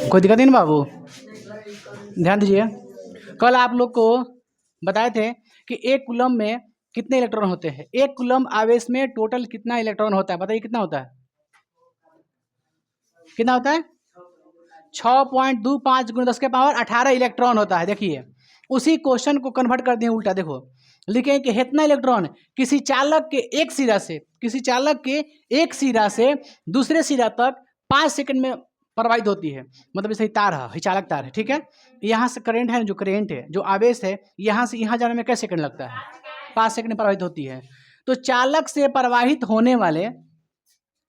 कोई दिक्कत नहीं ना बाबू? ध्यान दीजिए, कल आप लोग को बताए थे कि एक कूलम में कितने इलेक्ट्रॉन होते हैं। एक कूलम आवेश में टोटल कितना इलेक्ट्रॉन होता है, बताइए कितना होता है? कितना होता है? 6.25 × 10⁻18 इलेक्ट्रॉन होता है। देखिए उसी क्वेश्चन को कन्वर्ट कर दिए उल्टा। देखो लिखें कि कितना इलेक्ट्रॉन किसी चालक के एक सिरा से दूसरे सिरा तक 5 सेकंड में प्रवाहित होती है। मतलब जैसे तार है, चालक तार है, ठीक है। यहाँ से करंट है, जो आवेश है, यहाँ से यहाँ जाने में कैसे सेकंड लगता है? 5 सेकंड में प्रवाहित होती है। तो चालक से प्रवाहित होने वाले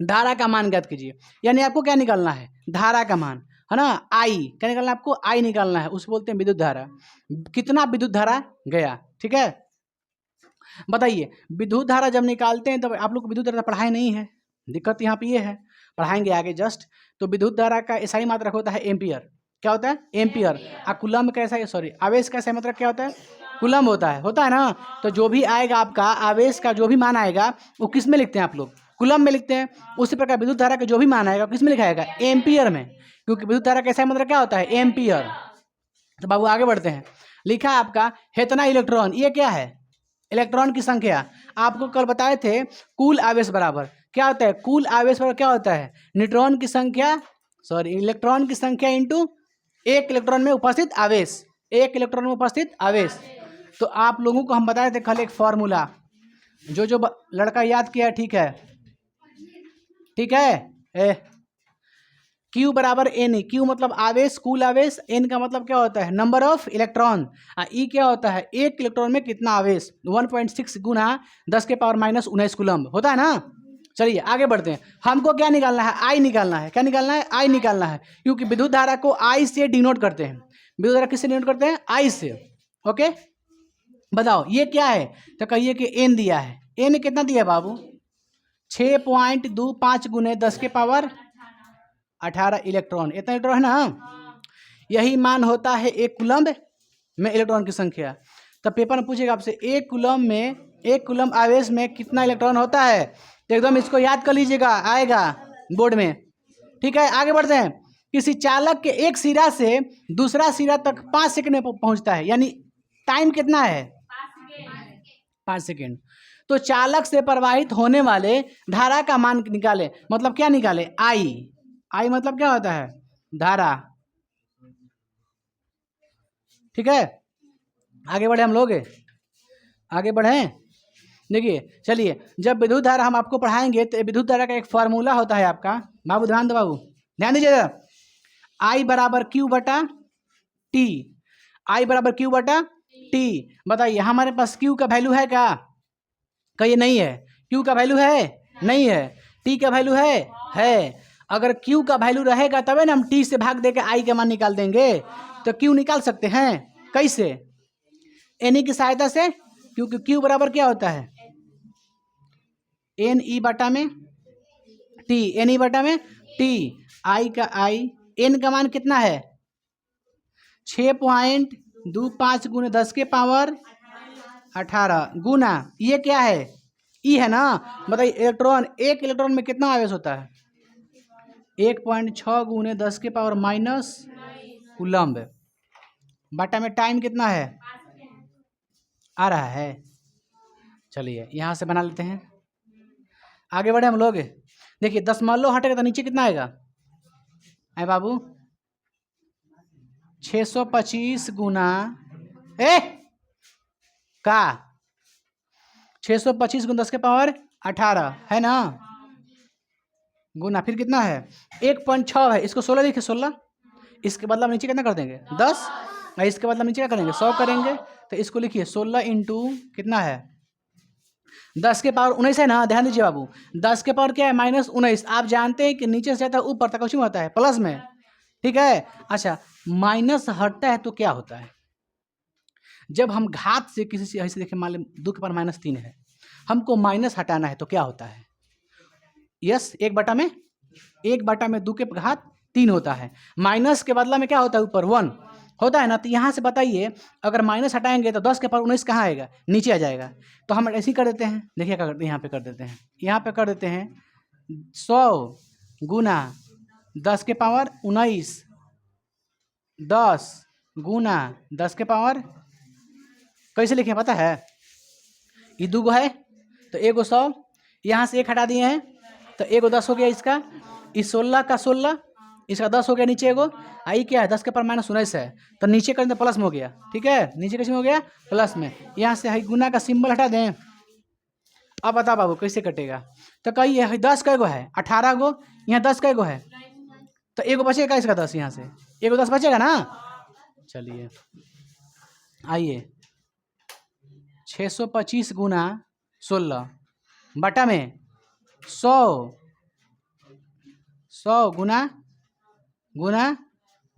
धारा का मान ज्ञात कीजिए। यानी आपको क्या निकालना है? धारा का मान, है ना। आई क्या निकालना है आपको? आई निकालना है। उसे बोलते हैं विद्युत धारा। कितना विद्युत धारा गया, ठीक है। बताइए विद्युत धारा जब निकालते हैं तब आप लोग को विद्युत धारा पढ़ाई नहीं है, दिक्कत यहाँ पे ये है, पढ़ाएंगे आगे जस्ट। तो विद्युत धारा का SI मात्रक होता है एम्पियर। क्या होता है? एम्पियर। कूलम का SI, सॉरी, आवेश का SI मात्रक क्या होता है? कूलम होता है ना। तो जो भी आएगा आपका आवेश का जो भी मान आएगा वो किस में लिखते हैं आप लोग? कूलम में लिखते हैं। उसी प्रकार विद्युत धारा का जो भी मान आएगा किस में लिखा जाएगा? एम्पियर में, क्योंकि विद्युत धारा का SI मात्रक क्या होता है? एम्पियर। तो बाबू आगे बढ़ते हैं। लिखा आपका कितना इलेक्ट्रॉन, ये क्या है? इलेक्ट्रॉन की संख्या। आपको कल बताए थे कुल आवेश बराबर क्या होता है? कुल आवेश बराबर क्या होता है? न्यूट्रॉन की संख्या, सॉरी, इलेक्ट्रॉन की संख्या इंटू एक इलेक्ट्रॉन में उपस्थित आवेश। एक इलेक्ट्रॉन में उपस्थित आवेश। तो आप लोगों को हम बताए थे कल एक फॉर्मूला, जो लड़का याद किया, ठीक है, ठीक है। Q बराबर N। Q मतलब आवेश, कुल आवेश। N का मतलब क्या होता है? Number of electron. E क्या होता है? एक इलेक्ट्रॉन में कितना आवेश। 1.6 गुना 10⁻−19 कूलम होता है ना। चलिए आगे बढ़ते हैं। हमको क्या निकालना है? आई निकालना है। क्या निकालना है? आई निकालना है, क्योंकि विद्युत धारा को आई से डिनोट करते हैं। विद्युत धारा किससे डिनोट करते हैं? आई से। ओके, बताओ ये क्या है? तो कहिए कि N दिया है। N कितना दिया है बाबू? 6.25 × 10⁻18 इलेक्ट्रॉन। इतना इलेक्ट्रॉन है ना। यही मान होता है एक कूलम में इलेक्ट्रॉन की संख्या। तब पेपर में पूछेगा आपसे एक कूलम आवेश में कितना इलेक्ट्रॉन होता है। तो एकदम इसको याद कर लीजिएगा, आएगा बोर्ड में, ठीक है। आगे बढ़ते हैं। किसी चालक के एक सिरा से दूसरा सिरा तक 5 सेकंड में पहुंचता है। यानी टाइम कितना है? 5 सेकंड। तो चालक से प्रवाहित होने वाले धारा का मान निकाले। मतलब क्या निकाले? आई मतलब क्या होता है? धारा, ठीक है। आगे बढ़े हम लोग, आगे बढ़े। देखिए चलिए, जब विद्युत धारा हम आपको पढ़ाएंगे तो विद्युत धारा का एक फार्मूला होता है आपका। बाबू ध्यान दो, बाबू ध्यान दीजिएगा। आई बराबर Q बटा टी। आई बराबर Q बटा टी। बताइए हमारे पास Q का वैल्यू है क्या? कहिए नहीं है। Q का वैल्यू है? नहीं है। T का वैल्यू है। अगर Q का वैल्यू रहेगा तबे ना हम T से भाग देके I का मान निकाल देंगे। तो Q निकाल सकते हैं कैसे? N की सहायता से, क्योंकि Q बराबर क्या होता है? NE बटा में T। NE बटा में T। I का I, N का मान कितना है? 6.25 × 10⁻18 गुना, ये क्या है? E है ना। बताइए इलेक्ट्रॉन, एक इलेक्ट्रॉन में कितना आवेश होता है? 1.6 × 10⁻⁻, कूलम्ब। बटा में टाइम कितना है? आ रहा है। चलिए यहाँ से बना लेते हैं, आगे बढ़े हम लोग। देखिए 10 हटेगा तो नीचे कितना आएगा? आए बाबू 625 गुना 625 × 10⁻18 है ना, गुना फिर कितना है? 1.6 है। इसको 16 लिखे, 16। इसके बदला नीचे कितना कर देंगे? 10। इसके बदला नीचे क्या करेंगे? 100 करेंगे। तो इसको लिखिए 16 इंटू कितना है? 10⁻19 है ना। ध्यान दीजिए बाबू, 10 क्या है? -19। आप जानते हैं कि नीचे से आता है ऊपर तक कुछ होता है प्लस में, ठीक है। अच्छा, माइनस हटता है तो क्या होता है? जब हम घात से किसी से ऐसे देखें, मान लें 2⁻³ है, हमको माइनस हटाना है तो क्या होता है? यस, 1/2 होता है। माइनस के बदला में क्या होता है? ऊपर 1 होता है ना। तो यहाँ से बताइए, अगर माइनस हटाएंगे तो 10⁻19 कहाँ आएगा? नीचे आ जाएगा। तो हम ऐसे ही कर देते हैं। देखिए क्या करते हैं, यहाँ पे कर देते हैं, यहाँ पे कर देते हैं 100 गुना 10⁻19 10 गुना 10 के पावर कैसे लिखे पता है? ये 2 है तो 1 100, यहाँ से 1 हटा दिए हैं तो 1 10 हो गया इसका। इस 16 का 16, इसका 10 हो गया नीचे एगो। आई क्या है 10 के पावर -19 है तो नीचे करें तो प्लस में हो गया। ठीक है, नीचे कैसे में हो गया? प्लस में। यहाँ से गुना का सिंबल हटा दें। अब बता बाबू कैसे कटेगा? तो कहिए 10 कै गो है? 18 गो। यहाँ 10 कै गो है तो एगो बचेगा इसका 10, यहाँ से एगो 10 बचेगा ना। चलिए आइए 625 गुना 16 बटा में 100 गुना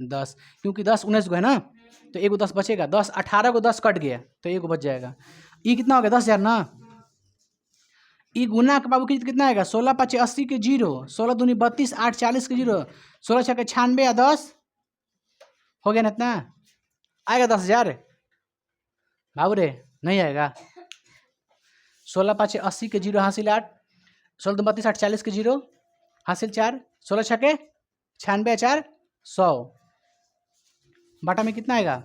10, क्योंकि 10 19 गो है ना तो एगो 10 बचेगा। 10 18 को 10 कट गया तो एगो बच जाएगा। ये कितना हो गया? 10,000 ना। ये गुना के बाबू कितना आएगा? 16 5 80 के 0, 16 दूनी 32, 8 40 के 0, 16 6 96 या 10 हो गया ना। इतना आएगा 10,000 बाबू रे? नहीं आएगा। 16 5 80 के 0 हासिल 8, 16 2 32 8 40 के 0 हासिल 4, 16 6 96 4 100 बाटा में कितना आएगा?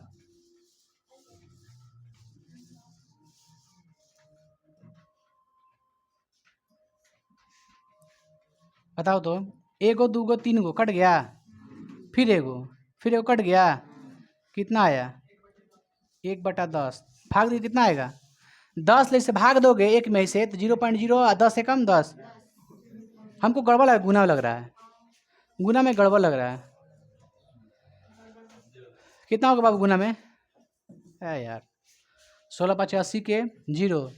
बताओ तो। एगो 2 गो 3 गो कट गया, फिर एगो कट गया, कितना आया? 1/10 भाग दीजिए कितना आएगा? 10 से भाग दोगे एक में से तो 0.0 10 से कम 10। हमको गड़बड़ लग गुना लग रहा है, गुना में गड़बड़ लग रहा है। कितना होगा बाबू गुना में? है यार 16 5 80 के 0,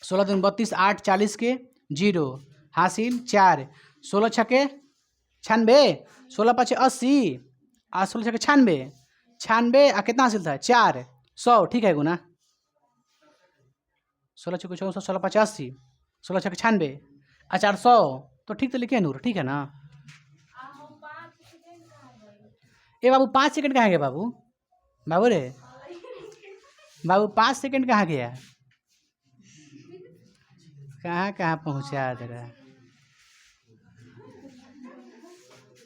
16 दूनी 32 8 40 के 0 हासिल 4, 16 6 96, 16 5 80 और 16 6 96 आ कितना हासिल था? 4 100। ठीक है गुना 16 6 14 16 5 80, 16 6 96 और 400 तो ठीक तो लिखे नूर? ठीक है ना। ए बाबू 5 सेकंड कहाँ गया बाबू? बाबू रे बाबू 5 सेकंड कहाँ गया? कहाँ कहाँ पहुँचा दे रहा है।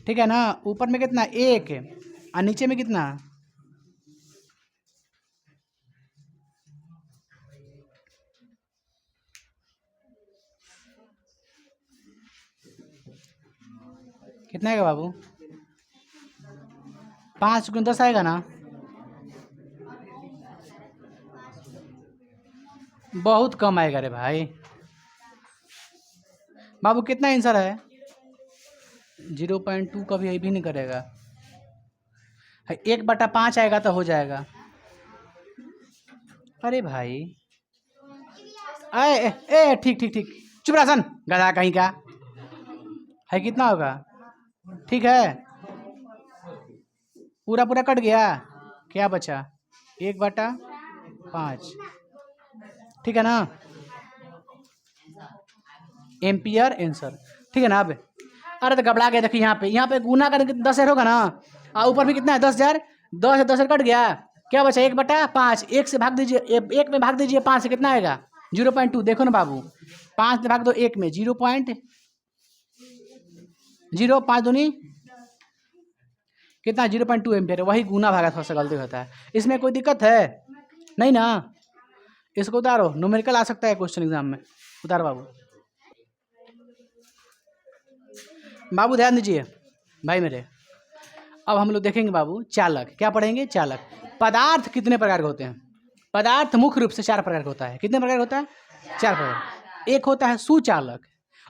ठीक है ना। ऊपर में कितना? 1 और नीचे में कितना? कितना आएगा बाबू? 5 गुना 10 आएगा ना। बहुत कम आएगा रे भाई। बाबू कितना आंसर है? 0.2 कभी ये भी नहीं करेगा। 1/5 आएगा तो हो जाएगा। अरे भाई ए ए ठीक ठीक ठीक, चुप रहा सन गधा कहीं का है। कितना होगा? ठीक है पूरा पूरा कट गया, क्या बचा? 1/5। ठीक है ना। Ampere answer. ठीक है ना। अब अरे तो घबरा गया। देखिए यहाँ पे गुना कर 10,000 होगा ना और ऊपर भी कितना है? 10,000। 10 से 10,000 कट गया, क्या बचा? 1/5। 1 से भाग दीजिए, 1 में भाग दीजिए 5 से कितना आएगा? 0.2। देखो ना बाबू 5 से भाग दो 1 में 0.0, 5 दूनी कितना? 0.2 एम्पियर। वही गुना भागा थोड़ा सा गलती होता है। इसमें कोई दिक्कत है नहीं ना। इसको उतारो, न्यूमेरिकल आ सकता है क्वेश्चन एग्जाम में। उतारो बाबू। बाबू ध्यान दीजिए भाई मेरे। अब हम लोग देखेंगे बाबू चालक। क्या पढ़ेंगे? चालक। पदार्थ कितने प्रकार के होते हैं? पदार्थ मुख्य रूप से 4 प्रकार का होता है। कितने प्रकार का होता है? 4 प्रकार। एक होता है सुचालक,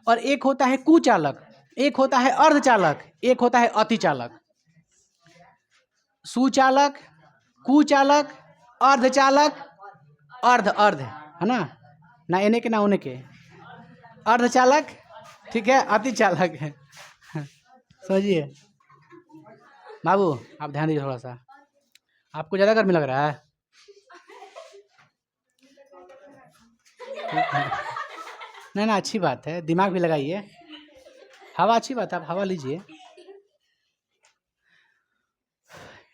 और एक होता है कुचालक, एक होता है अर्धचालक, एक होता है अतिचालक। सुचालक, कुचालक, अर्धचालक, अर्ध है ना इन्हें के ना उन्हें के। अर्धचालक ठीक है, अतिचालक है। समझिए बाबू। आप ध्यान दीजिए थोड़ा सा। आपको ज़्यादा गर्मी लग रहा है? नहीं ना, अच्छी बात है, दिमाग भी लगाइए। हवा अच्छी बात है, आप हवा लीजिए।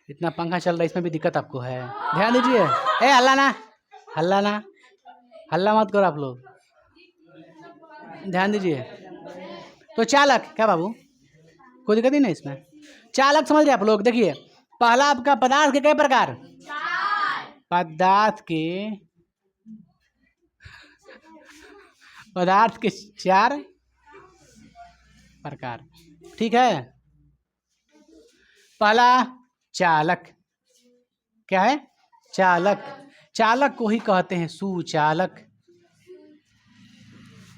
इतना पंखा चल रहा है, इसमें भी दिक्कत आपको है। ध्यान दीजिए। ए हल्ला मत करो आप लोग। ध्यान दीजिए। तो चालक क्या बाबू? कोई दिक्कत नहीं ना इसमें। चालक समझ रहे आप लोग? देखिए पहला आपका पदार्थ के कई प्रकार, पदार्थ के 4 प्रकार। ठीक है। पहला चालक, क्या है? चालक। चालक को ही कहते हैं सुचालक।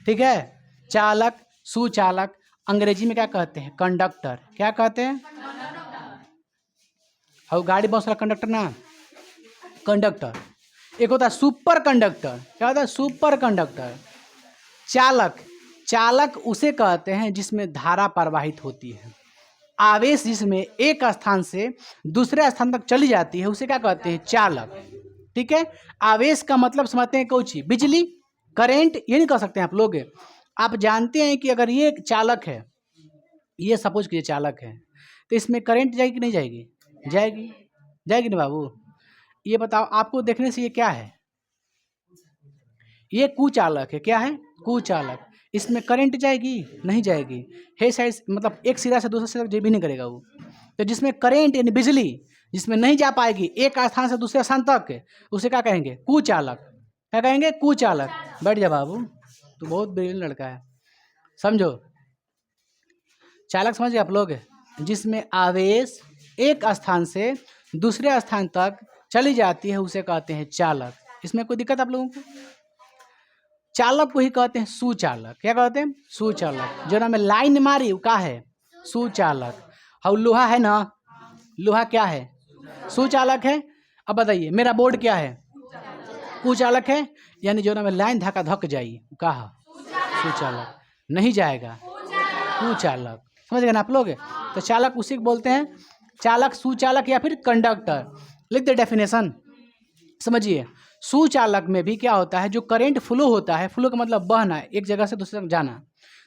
ठीक है। चालक, सुचालक। अंग्रेजी में क्या कहते हैं? कंडक्टर। क्या कहते हैं? और गाड़ी बस वाला कंडक्टर ना, कंडक्टर। एक होता है सुपर कंडक्टर। क्या होता है? Super conductor. चालक, चालक उसे कहते हैं जिसमें धारा प्रवाहित होती है, आवेश जिसमें एक स्थान से दूसरे स्थान तक चली जाती है, उसे क्या कहते हैं? चालक। ठीक है। आवेश का मतलब समझते हैं कौची? बिजली, करंट। ये नहीं कह सकते हैं आप लोग। आप जानते हैं कि अगर ये चालक है, ये सपोज कीजिए चालक है, तो इसमें करंट जाएगी कि नहीं जाएगी? जाएगी। जाएगी ना बाबू? ये बताओ, आपको देखने से ये क्या है? ये कुचालक है। क्या है? कुचालक। इसमें करंट जाएगी? नहीं जाएगी। है साइड, मतलब एक सिरा से दूसरे सिरा तक भी नहीं करेगा वो। तो जिसमें करंट यानी बिजली जिसमें नहीं जा पाएगी एक स्थान से दूसरे स्थान तक, उसे क्या कहेंगे? कुचालक। क्या कहेंगे? कुचालक। बैठ जा बाबू, तू बहुत ब्रिलियंट लड़का है। समझो, चालक समझ गए आप लोग? जिसमें आवेश एक स्थान से दूसरे स्थान तक चली जाती है, उसे कहते हैं चालक। इसमें कोई दिक्कत आप लोगों को? चालक को ही कहते हैं सुचालक। क्या कहते हैं? सुचालक। जो ना में लाइन मारी वो क्या है? सुचालक। और लोहा है ना, लोहा क्या है? सुचालक है। अब बताइए, मेरा बोर्ड क्या है? कुचालक है। यानी जो ना में लाइन धक्का धक जाई, कहा सुचालक। नहीं जाएगा, कुचालक। समझ गए ना आप लोग? तो चालक उसी को बोलते हैं, चालक, सुचालक या फिर कंडक्टर। लिख दे डेफिनेशन, समझिए। सुचालक में भी क्या होता है? जो करंट फ्लो होता है, फ्लो का मतलब बहना, एक जगह से दूसरे तक जाना।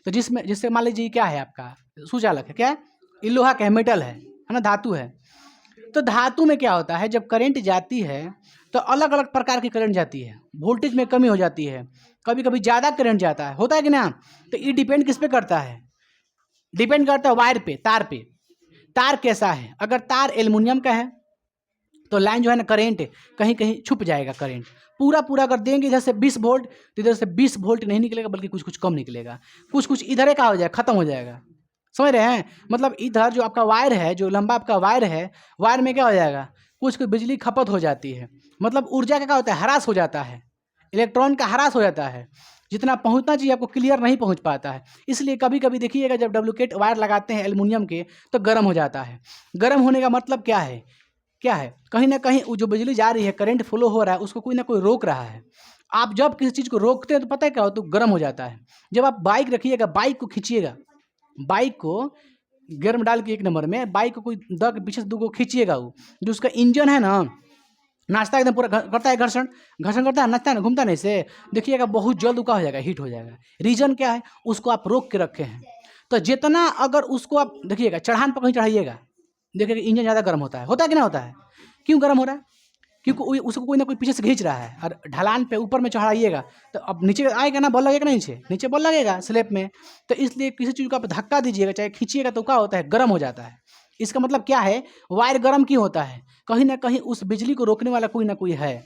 तो जिसमें, जिससे मान लीजिए क्या है आपका सुचालक है? क्या है? ये लोहा का है, मेटल है ना, धातु है। तो धातु में क्या होता है? जब करंट जाती है तो अलग अलग प्रकार की करंट जाती है, वोल्टेज में कमी हो जाती है, कभी कभी ज़्यादा करंट जाता है, होता है कि ना? तो ये डिपेंड किस पे करता है? डिपेंड करता है वायर पे, तार पे। तार कैसा है? अगर तार एल्युमिनियम का है तो लाइन जो है ना, करंट कहीं कहीं छुप जाएगा। करंट पूरा पूरा अगर देंगे इधर से 20 वोल्ट, तो इधर से 20 वोल्ट नहीं निकलेगा, बल्कि कुछ कुछ कम निकलेगा। कुछ कुछ इधर का हो जाएगा, खत्म हो जाएगा। समझ रहे हैं? मतलब इधर जो आपका वायर है, जो लंबा आपका वायर है, वायर में क्या हो जाएगा? कुछ कुछ बिजली खपत हो जाती है। मतलब ऊर्जा का क्या होता है? ह्रास हो जाता है, इलेक्ट्रॉन का ह्रास हो जाता है। जितना पहुंचना चाहिए आपको क्लियर नहीं पहुंच पाता है। इसलिए कभी कभी देखिएगा, जब डुप्लीकेट वायर लगाते हैं एल्युमिनियम के, तो गर्म हो जाता है। गर्म होने का मतलब क्या है? क्या है? कहीं ना कहीं जो बिजली जा रही है, करंट फ्लो हो रहा है, उसको कोई ना कोई रोक रहा है। आप जब किसी चीज़ को रोकते हैं तो पता है क्या हो? तो गर्म हो जाता है। जब आप बाइक रखिएगा, बाइक को खींचिएगा, बाइक को गर्म डाल के 1 नंबर में बाइक को कोई दग पीछे से 2 को खींचिएगा, वो जो उसका इंजन है ना, नाचता एकदम पूरा करता है, घर्षण घर्षण करता है, नाचता है ना, घूमता नहीं से, देखिएगा बहुत जल्द उका हो जाएगा, हीट हो जाएगा। रीजन क्या है? उसको आप रोक के रखे हैं। तो जितना अगर उसको आप देखिएगा, चढ़ान पर कहीं चढ़ाइएगा, देखिएगा इंजन ज़्यादा गर्म होता है कि ना होता है? क्यों गर्म हो रहा है? क्योंकि उसको कोई ना कोई पीछे से खींच रहा है। और ढलान पे ऊपर में चढ़ाइएगा तो अब नीचे आएगा ना, बॉल लगेगा ना, नीचे नीचे बॉल लगेगा स्लैब में। तो इसलिए किसी चीज़ को आप धक्का दीजिएगा, चाहे खींचिएगा, तो क्या होता है? गर्म हो जाता है। इसका मतलब क्या है? वायर गर्म क्यों होता है? कहीं ना कहीं उस बिजली को रोकने वाला कोई ना कोई है।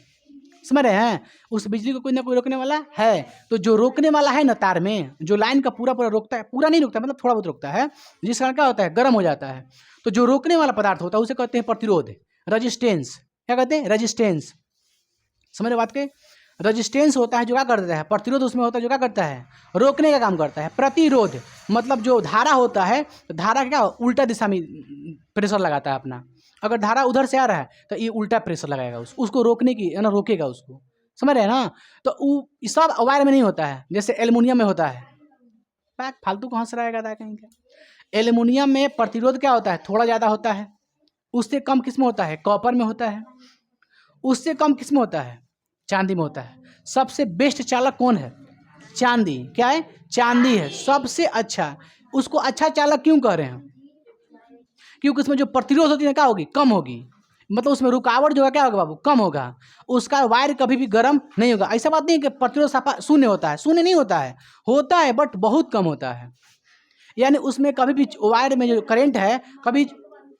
समझ रहे हैं? उस बिजली को कोई ना कोई रोकने वाला है। तो जो रोकने वाला है ना, तार में जो लाइन का पूरा पूरा रोकता है, पूरा नहीं रोकता, मतलब थोड़ा बहुत रोकता है, जिस कारण क्या होता है? गर्म हो जाता है। तो जो रोकने वाला पदार्थ होता है उसे कहते हैं प्रतिरोध, रजिस्टेंस। क्या कहते हैं? रजिस्टेंस। समझ रहे बात के? रजिस्टेंस होता है जो क्या कर देता है? प्रतिरोध उसमें होता है जो क्या करता है? रोकने का काम करता है। प्रतिरोध मतलब जो धारा होता है, तो धारा क्या उल्टा दिशा में प्रेशर लगाता है अपना। अगर धारा उधर से आ रहा है तो ये उल्टा प्रेशर लगाएगा, उसको रोकने की, है ना, रोकेगा उसको। समझ रहे हैं ना? तो वो सब वायर में नहीं होता है, जैसे एल्युमिनियम में होता है। फालतू को हंस रहेगा था कहीं का। एल्युमिनियम में प्रतिरोध क्या होता है? थोड़ा ज़्यादा होता है। उससे कम किस में होता है? कॉपर में होता है। उससे कम किस में होता है? चांदी में होता है। सबसे बेस्ट चालक कौन है? चांदी। क्या है? चांदी है सबसे अच्छा। उसको अच्छा चालक क्यों कह रहे हैं? क्योंकि उसमें जो प्रतिरोध होती है क्या होगी? कम होगी। मतलब उसमें रुकावट जो है क्या होगा बाबू? कम होगा। उसका वायर कभी भी गर्म नहीं होगा। ऐसा बात नहीं है कि प्रतिरोध शून्य होता है, शून्य नहीं होता है बट बहुत कम होता है। यानी उसमें कभी भी वायर में जो करंट है, कभी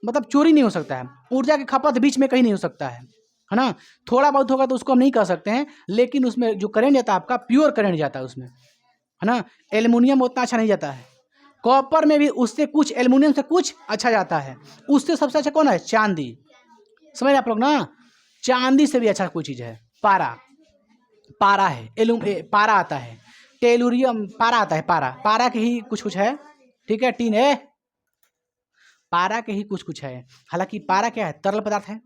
मतलब चोरी नहीं हो सकता है, ऊर्जा की खपत बीच में कहीं नहीं हो सकता है ना। थोड़ा बहुत होगा तो उसको हम नहीं कह सकते हैं, लेकिन उसमें जो करंट जाता है आपका प्योर करंट जाता है उसमें, है ना। एल्युमिनियम उतना अच्छा नहीं जाता है, कॉपर में भी उससे कुछ, एल्युमिनियम से कुछ अच्छा जाता है। उससे सबसे अच्छा कौन है? चांदी। समझ रहे आप लोग ना, चांदी से भी अच्छा कोई चीज़ है पारा। पारा है, पारा आता है, टेलुरियम पारा आता है, पारा, पारा के ही कुछ कुछ है, ठीक है। टीन है, पारा के ही कुछ कुछ है। हालांकि पारा क्या है? तरल पदार्थ है,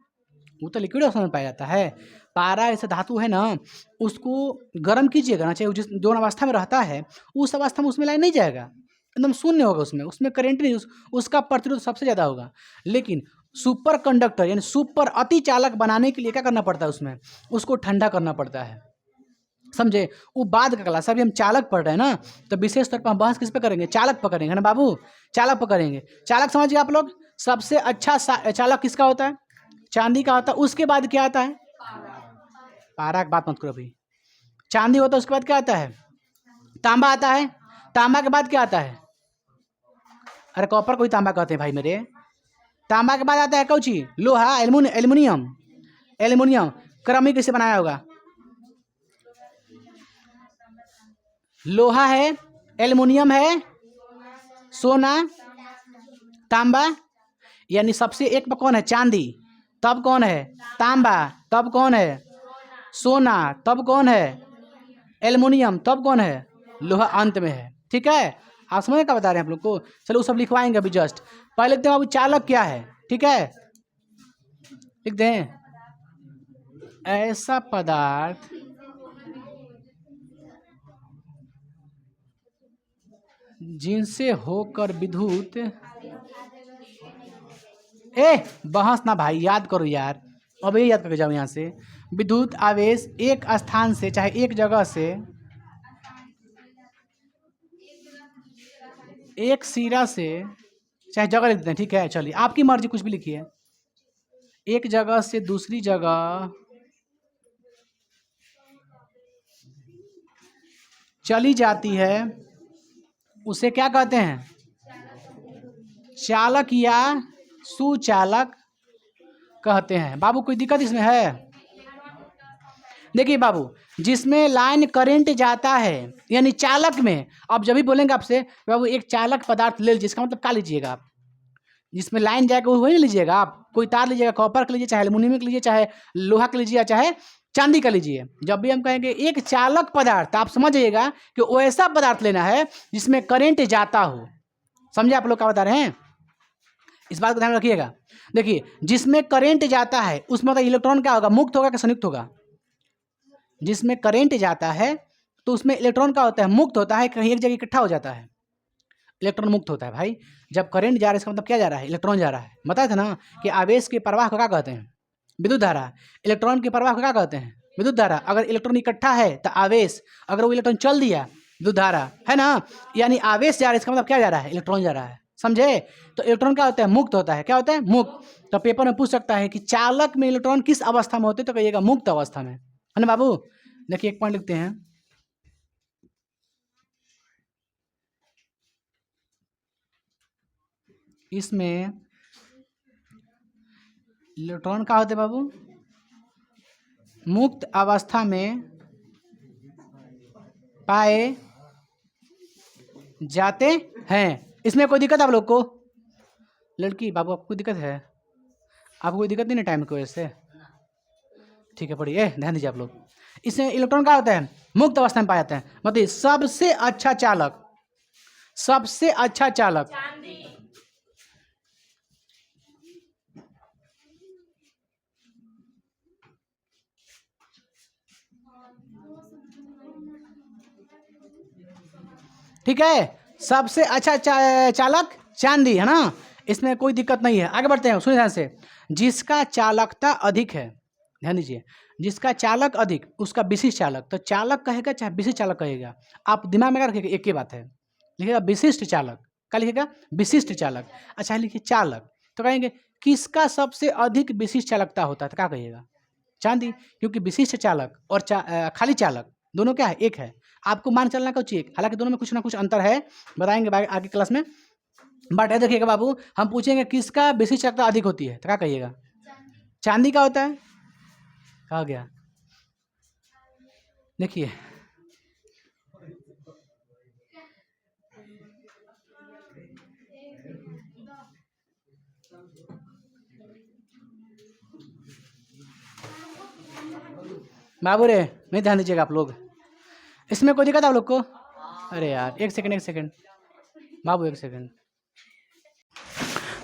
वो तो लिक्विड अवस्था में पाया जाता है। पारा ऐसा धातु है ना, उसको गर्म कीजिएगा ना, चाहे वो जिस जो अवस्था में रहता है उस अवस्था में उसमें लाइन नहीं जाएगा, एकदम शून्य होगा उसमें करंट नहीं, उसका प्रतिरोध सबसे ज़्यादा होगा। लेकिन सुपर कंडक्टर यानी सुपर अति चालक बनाने के लिए क्या करना पड़ता है उसमें? उसको ठंडा करना पड़ता है, समझे। वो बाद का क्लास, अभी हम चालक पढ़ रहे हैं ना, तो विशेष तौर पर हम बहस किस पे करेंगे? चालक पकड़ेंगे, है ना बाबू, चालक पकड़ेंगे। चालक समझिए आप लोग, सबसे अच्छा चालक किसका होता है? चांदी का होता है। उसके बाद क्या आता है? पारा की बात मत करो अभी, चांदी होता है, उसके बाद क्या आता है? तांबा आता है। तांबा के बाद क्या आता है? अरे कॉपर को ही तांबा कहते हैं भाई मेरे। तांबा के बाद आता है कौची? लोहा, एल्युमिनियम। एल्युमिनियम क्रमिक कैसे बनाया होगा? लोहा है, एल्युमिनियम है, सोना, तांबा, यानी सबसे एक पर कौन है? चांदी, तब कौन है? तांबा, तब कौन है? सोना, तब कौन है? एल्युमिनियम, तब कौन है? लोहा अंत में है, ठीक है। आप समझ क्या बता रहे हैं आप लोग को? चलो वो सब लिखवाएंगे अभी जस्ट। पहले लिखते हैं बाबू चालक क्या है, ठीक है, लिख दें। ऐसा पदार्थ जिनसे होकर विद्युत, बहस ना भाई, याद करो यार, अब ये याद करके जाओ यहाँ से। विद्युत आवेश एक स्थान से, चाहे एक जगह से, एक सिरा से, चाहे जगह लिख देते हैं, ठीक है, चलिए आपकी मर्जी, कुछ भी लिखिए। एक जगह से दूसरी जगह चली जाती है, उसे क्या कहते हैं? चालक या सुचालक कहते हैं। बाबू कोई दिक्कत इसमें है? देखिए बाबू, जिसमें लाइन करंट जाता है यानी चालक में, अब जब भी बोलेंगे आपसे बाबू एक चालक पदार्थ ले लीजिए, इसका मतलब क्या लीजिएगा आप? जिसमें लाइन जाएगा वही नहीं लीजिएगा आप, कोई तार लीजिएगा, कॉपर का लीजिए, चाहे एल्युमिनियम का लीजिए, चाहे लोहा का लीजिए, चाहे चांदी का लीजिए। जब भी हम कहेंगे एक चालक पदार्थ, आप समझ जाइएगा कि वो ऐसा पदार्थ लेना है जिसमें करंट जाता हो। समझे आप लोग क्या बता रहे हैं? इस बात को ध्यान रखिएगा। देखिए, जिसमें करंट जाता है उसमें तो इलेक्ट्रॉन क्या होगा? मुक्त होगा कि संयुक्त होगा? जिसमें करंट जाता है तो उसमें इलेक्ट्रॉन क्या होता है? मुक्त होता है, कहीं एक जगह इकट्ठा हो जाता है, इलेक्ट्रॉन मुक्त होता है। भाई जब करंट जा रहा है इसका मतलब क्या जा रहा है? इलेक्ट्रॉन जा रहा है। बताया था ना कि आवेश के प्रवाह को क्या कहते हैं? विद्युत धारा। इलेक्ट्रॉन के प्रवाह को क्या कहते हैं? विद्युत धारा। अगर इलेक्ट्रॉन इकट्ठा है तो आवेश, अगर वो इलेक्ट्रॉन चल दिया, विद्युत धारा, है ना। यानी आवेश जा रहा है, इसका मतलब क्या जा रहा है? इलेक्ट्रॉन जा रहा है, समझे। तो इलेक्ट्रॉन क्या होता है? मुक्त होता है। क्या होता है? मुक्त। तो पेपर में पूछ सकता है कि चालक में इलेक्ट्रॉन किस अवस्था में होते, तो कहिएगा मुक्त अवस्था में, है ना बाबू। देखिए एक पॉइंट लिखते हैं, इसमें इलेक्ट्रॉन क्या होते बाबू? मुक्त अवस्था में पाए जाते हैं। इसमें कोई दिक्कत आप लोग को? लड़की बाबू आपको कोई दिक्कत है? आपको कोई दिक्कत नहीं ना टाइम की वजह से? ठीक है, पढ़िए, ध्यान दीजिए आप लोग। इसमें इलेक्ट्रॉन क्या होता है? मुक्त अवस्था में पाए जाते हैं। मतलब सबसे अच्छा चालक, सबसे अच्छा चालक, ठीक है, सबसे अच्छा चालक चांदी, है ना। इसमें कोई दिक्कत नहीं है। आगे बढ़ते हैं, सुनिए ध्यान से। जिसका चालकता अधिक है, ध्यान दीजिए, जिसका चालक अधिक उसका विशिष्ट चालक। तो चालक कहेगा चाहे विशिष्ट चालक कहेगा, आप दिमाग में क्या रखिएगा? एक ही बात है, लिखिएगा विशिष्ट चालक। क्या लिखिएगा? विशिष्ट चालक। अच्छा लिखिए चालक, तो कहेंगे किसका सबसे अधिक विशिष्ट चालकता होता है, तो क्या कहिएगा? चांदी, क्योंकि विशिष्ट चालक और खाली चालक दोनों क्या है? एक है। आपको मान चलना का चाहिए, हालांकि दोनों में कुछ ना कुछ अंतर है, बताएंगे आगे क्लास में। बट देखिएगा बाबू, हम पूछेंगे किसका विशिष्ट चालकता अधिक होती है, तो क्या कहिएगा? चांदी का होता है। कहा गया? देखिए बाबू रे, नहीं ध्यान दीजिएगा आप लोग, इसमें कोई दिक्कत है आप लोग को? अरे यार, एक सेकंड बाबू, एक सेकंड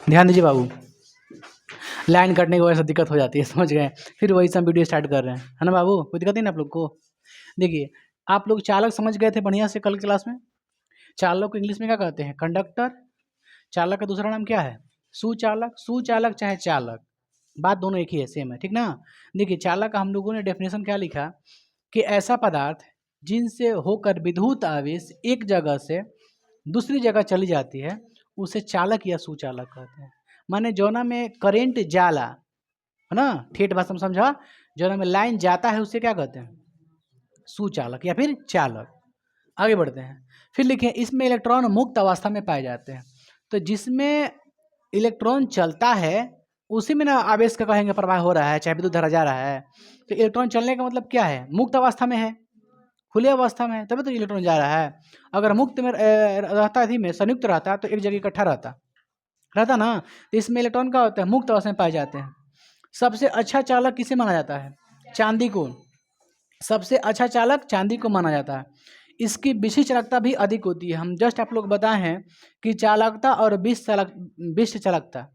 ध्यान दीजिए बाबू, लाइन कटने की वजह से दिक्कत हो जाती है, समझ गए? फिर वही से हम वीडियो स्टार्ट कर रहे हैं, है ना बाबू? कोई दिक्कत नहीं ना आप लोग को? देखिए, आप लोग चालक समझ गए थे बढ़िया से कल क्लास में। चालक को इंग्लिश में क्या कहते हैं? कंडक्टर। चालक का दूसरा नाम क्या है? सुचालक। सुचालक चाहे चालक, बात दोनों एक ही है, सेम है, ठीक ना? देखिए, चालक का हम लोगों ने डेफिनेशन क्या लिखा कि ऐसा पदार्थ जिनसे होकर विद्युत आवेश एक जगह से दूसरी जगह चली जाती है, उसे चालक या सुचालक कहते हैं। माने जौना में करेंट जाला, है ना, ठेठ भाषा में समझा, जौना में लाइन जाता है उसे क्या कहते हैं? सुचालक या फिर चालक। आगे बढ़ते हैं, फिर लिखें इसमें इलेक्ट्रॉन मुक्त अवस्था में पाए जाते हैं। तो जिसमें इलेक्ट्रॉन चलता है उसी में ना आवेश का कहेंगे प्रवाह हो रहा है, चाहे विद्युत धारा जा रहा है। तो इलेक्ट्रॉन चलने का मतलब क्या है? मुक्त अवस्था में है, खुले अवस्था में है, तभी तो इलेक्ट्रॉन जा रहा है। अगर मुक्त में रहता थी में संयुक्त रहता तो एक जगह इकट्ठा रहता ना। तो इसमें इलेक्ट्रॉन का होता है मुक्त अवस्था में पाए जाते हैं। सबसे अच्छा चालक किसे माना जाता है? चांदी को। सबसे अच्छा चालक चांदी को माना जाता है। इसकी विशिष्ट चालकता भी अधिक होती है। हम जस्ट आप लोग बताए हैं कि चालकता और विशिष्ट चालकता,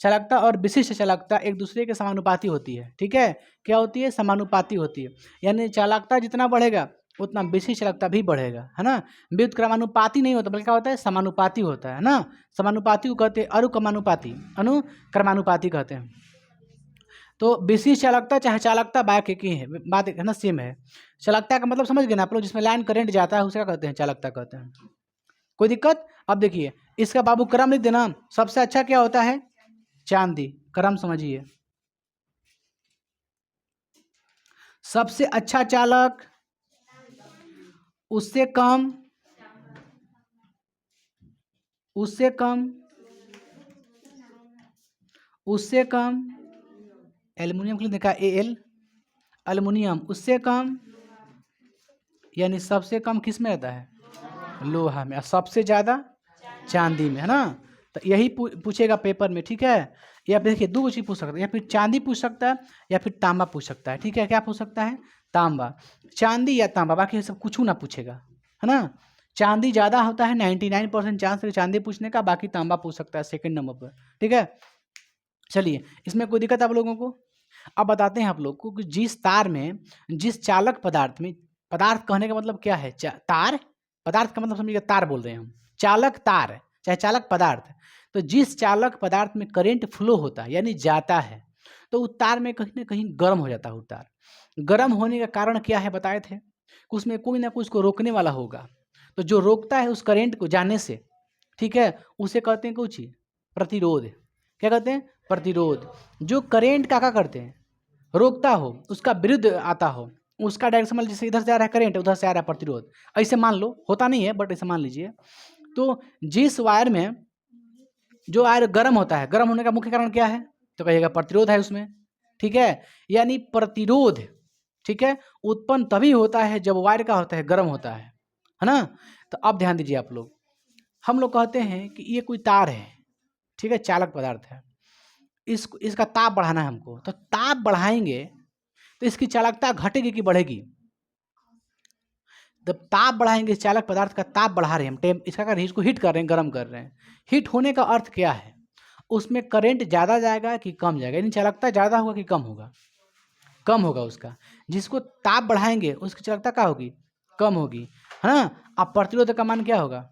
चालकता और विशिष्ट चालकता एक दूसरे के समानुपाती होती है, ठीक है? क्या होती है? समानुपाती होती है। यानी चालकता जितना बढ़ेगा उतना विशिष्ट चालकता भी बढ़ेगा, है ना? विद्युत क्रमानुपाती नहीं होता, बल्कि क्या होता है? समानुपाती होता है ना? समानुपाती को कहते हैं अनुक्रमानुपाती, अनुक्रमानुपाती कहते हैं। तो विशिष्ट चालकता चाहे चालकता बात एक ही है, बात है ना, सेम है। चालकता का मतलब समझ गए ना आप लोग? जिसमें लाइन करंट जाता है उसे क्या कहते हैं? चालकता कहते हैं। कोई दिक्कत? अब देखिए, इसका बाबू क्रम लिख देना। सबसे अच्छा क्या होता है? चांदी। क्रम समझिए। सबसे अच्छा चालक, उससे कम, उससे कम, उससे कम, एल्युमिनियम के लिए देखा एल, एल्युमिनियम, उससे कम, यानी सबसे कम किस में रहता है? लोहा में। और सबसे ज़्यादा चांदी में, है ना? तो यही पूछेगा पेपर में, ठीक है? या फिर देखिए दो चीज़ पूछ सकता है, या फिर चांदी पूछ सकता है या फिर तांबा पूछ सकता है, ठीक है? क्या पूछ सकता है? तांबा, चांदी या तांबा, बाकी सब कुछ ना पूछेगा, है ना? चांदी ज़्यादा होता है, 99% चांस है चांदी पूछने का, बाकी तांबा पूछ सकता है सेकंड नंबर पर, ठीक है? चलिए, इसमें कोई दिक्कत आप लोगों को? अब बताते हैं आप लोग को कि जिस तार में, जिस चालक पदार्थ में, पदार्थ कहने का मतलब क्या है? तार। पदार्थ का मतलब समझिएगा तार बोल रहे हैं हम। चालक तार चाहे चालक पदार्थ। तो जिस चालक पदार्थ में करंट फ्लो होता है यानी जाता है, तो उस तार में कहीं ना कहीं गर्म हो जाता है। वो तार गर्म होने का कारण क्या है बताए थे? उसमें कोई ना कोई उसको रोकने वाला होगा। तो जो रोकता है उस करंट को जाने से, ठीक है, उसे कहते हैं कुछ प्रतिरोध। क्या कहते हैं? प्रतिरोध। जो करेंट क्या करते हैं? रोकता हो, उसका विरुद्ध आता हो, उसका डायरेक्शन मान, जैसे इधर से आ रहा है करेंट, उधर से आ रहा है प्रतिरोध, ऐसे मान लो, होता नहीं है बट ऐसे मान लीजिए। तो जिस वायर में जो वायर गर्म होता है, गर्म होने का मुख्य कारण क्या है? तो कहिएगा प्रतिरोध है उसमें, ठीक है? यानी प्रतिरोध, ठीक है, उत्पन्न तभी होता है जब वायर का होता है गर्म होता है ना? तो अब ध्यान दीजिए आप लोग, हम लोग कहते हैं कि ये कोई तार है, ठीक है, चालक पदार्थ है, इसका ताप बढ़ाना है हमको। तो ताप बढ़ाएंगे तो इसकी चालकता घटेगी कि बढ़ेगी? जब ताप बढ़ाएंगे, इस चालक पदार्थ का ताप बढ़ा रहे हैं हम, इसका कर इसको हीट कर रहे हैं, गर्म कर रहे हैं। हीट होने का अर्थ क्या है? उसमें करंट ज़्यादा जाएगा कि कम जाएगा? यानी चालकता ज़्यादा होगा कि कम होगा? कम होगा उसका। जिसको ताप बढ़ाएंगे उसकी चालकता क्या होगी? कम होगी, है ना? अब प्रतिरोध का मान क्या होगा?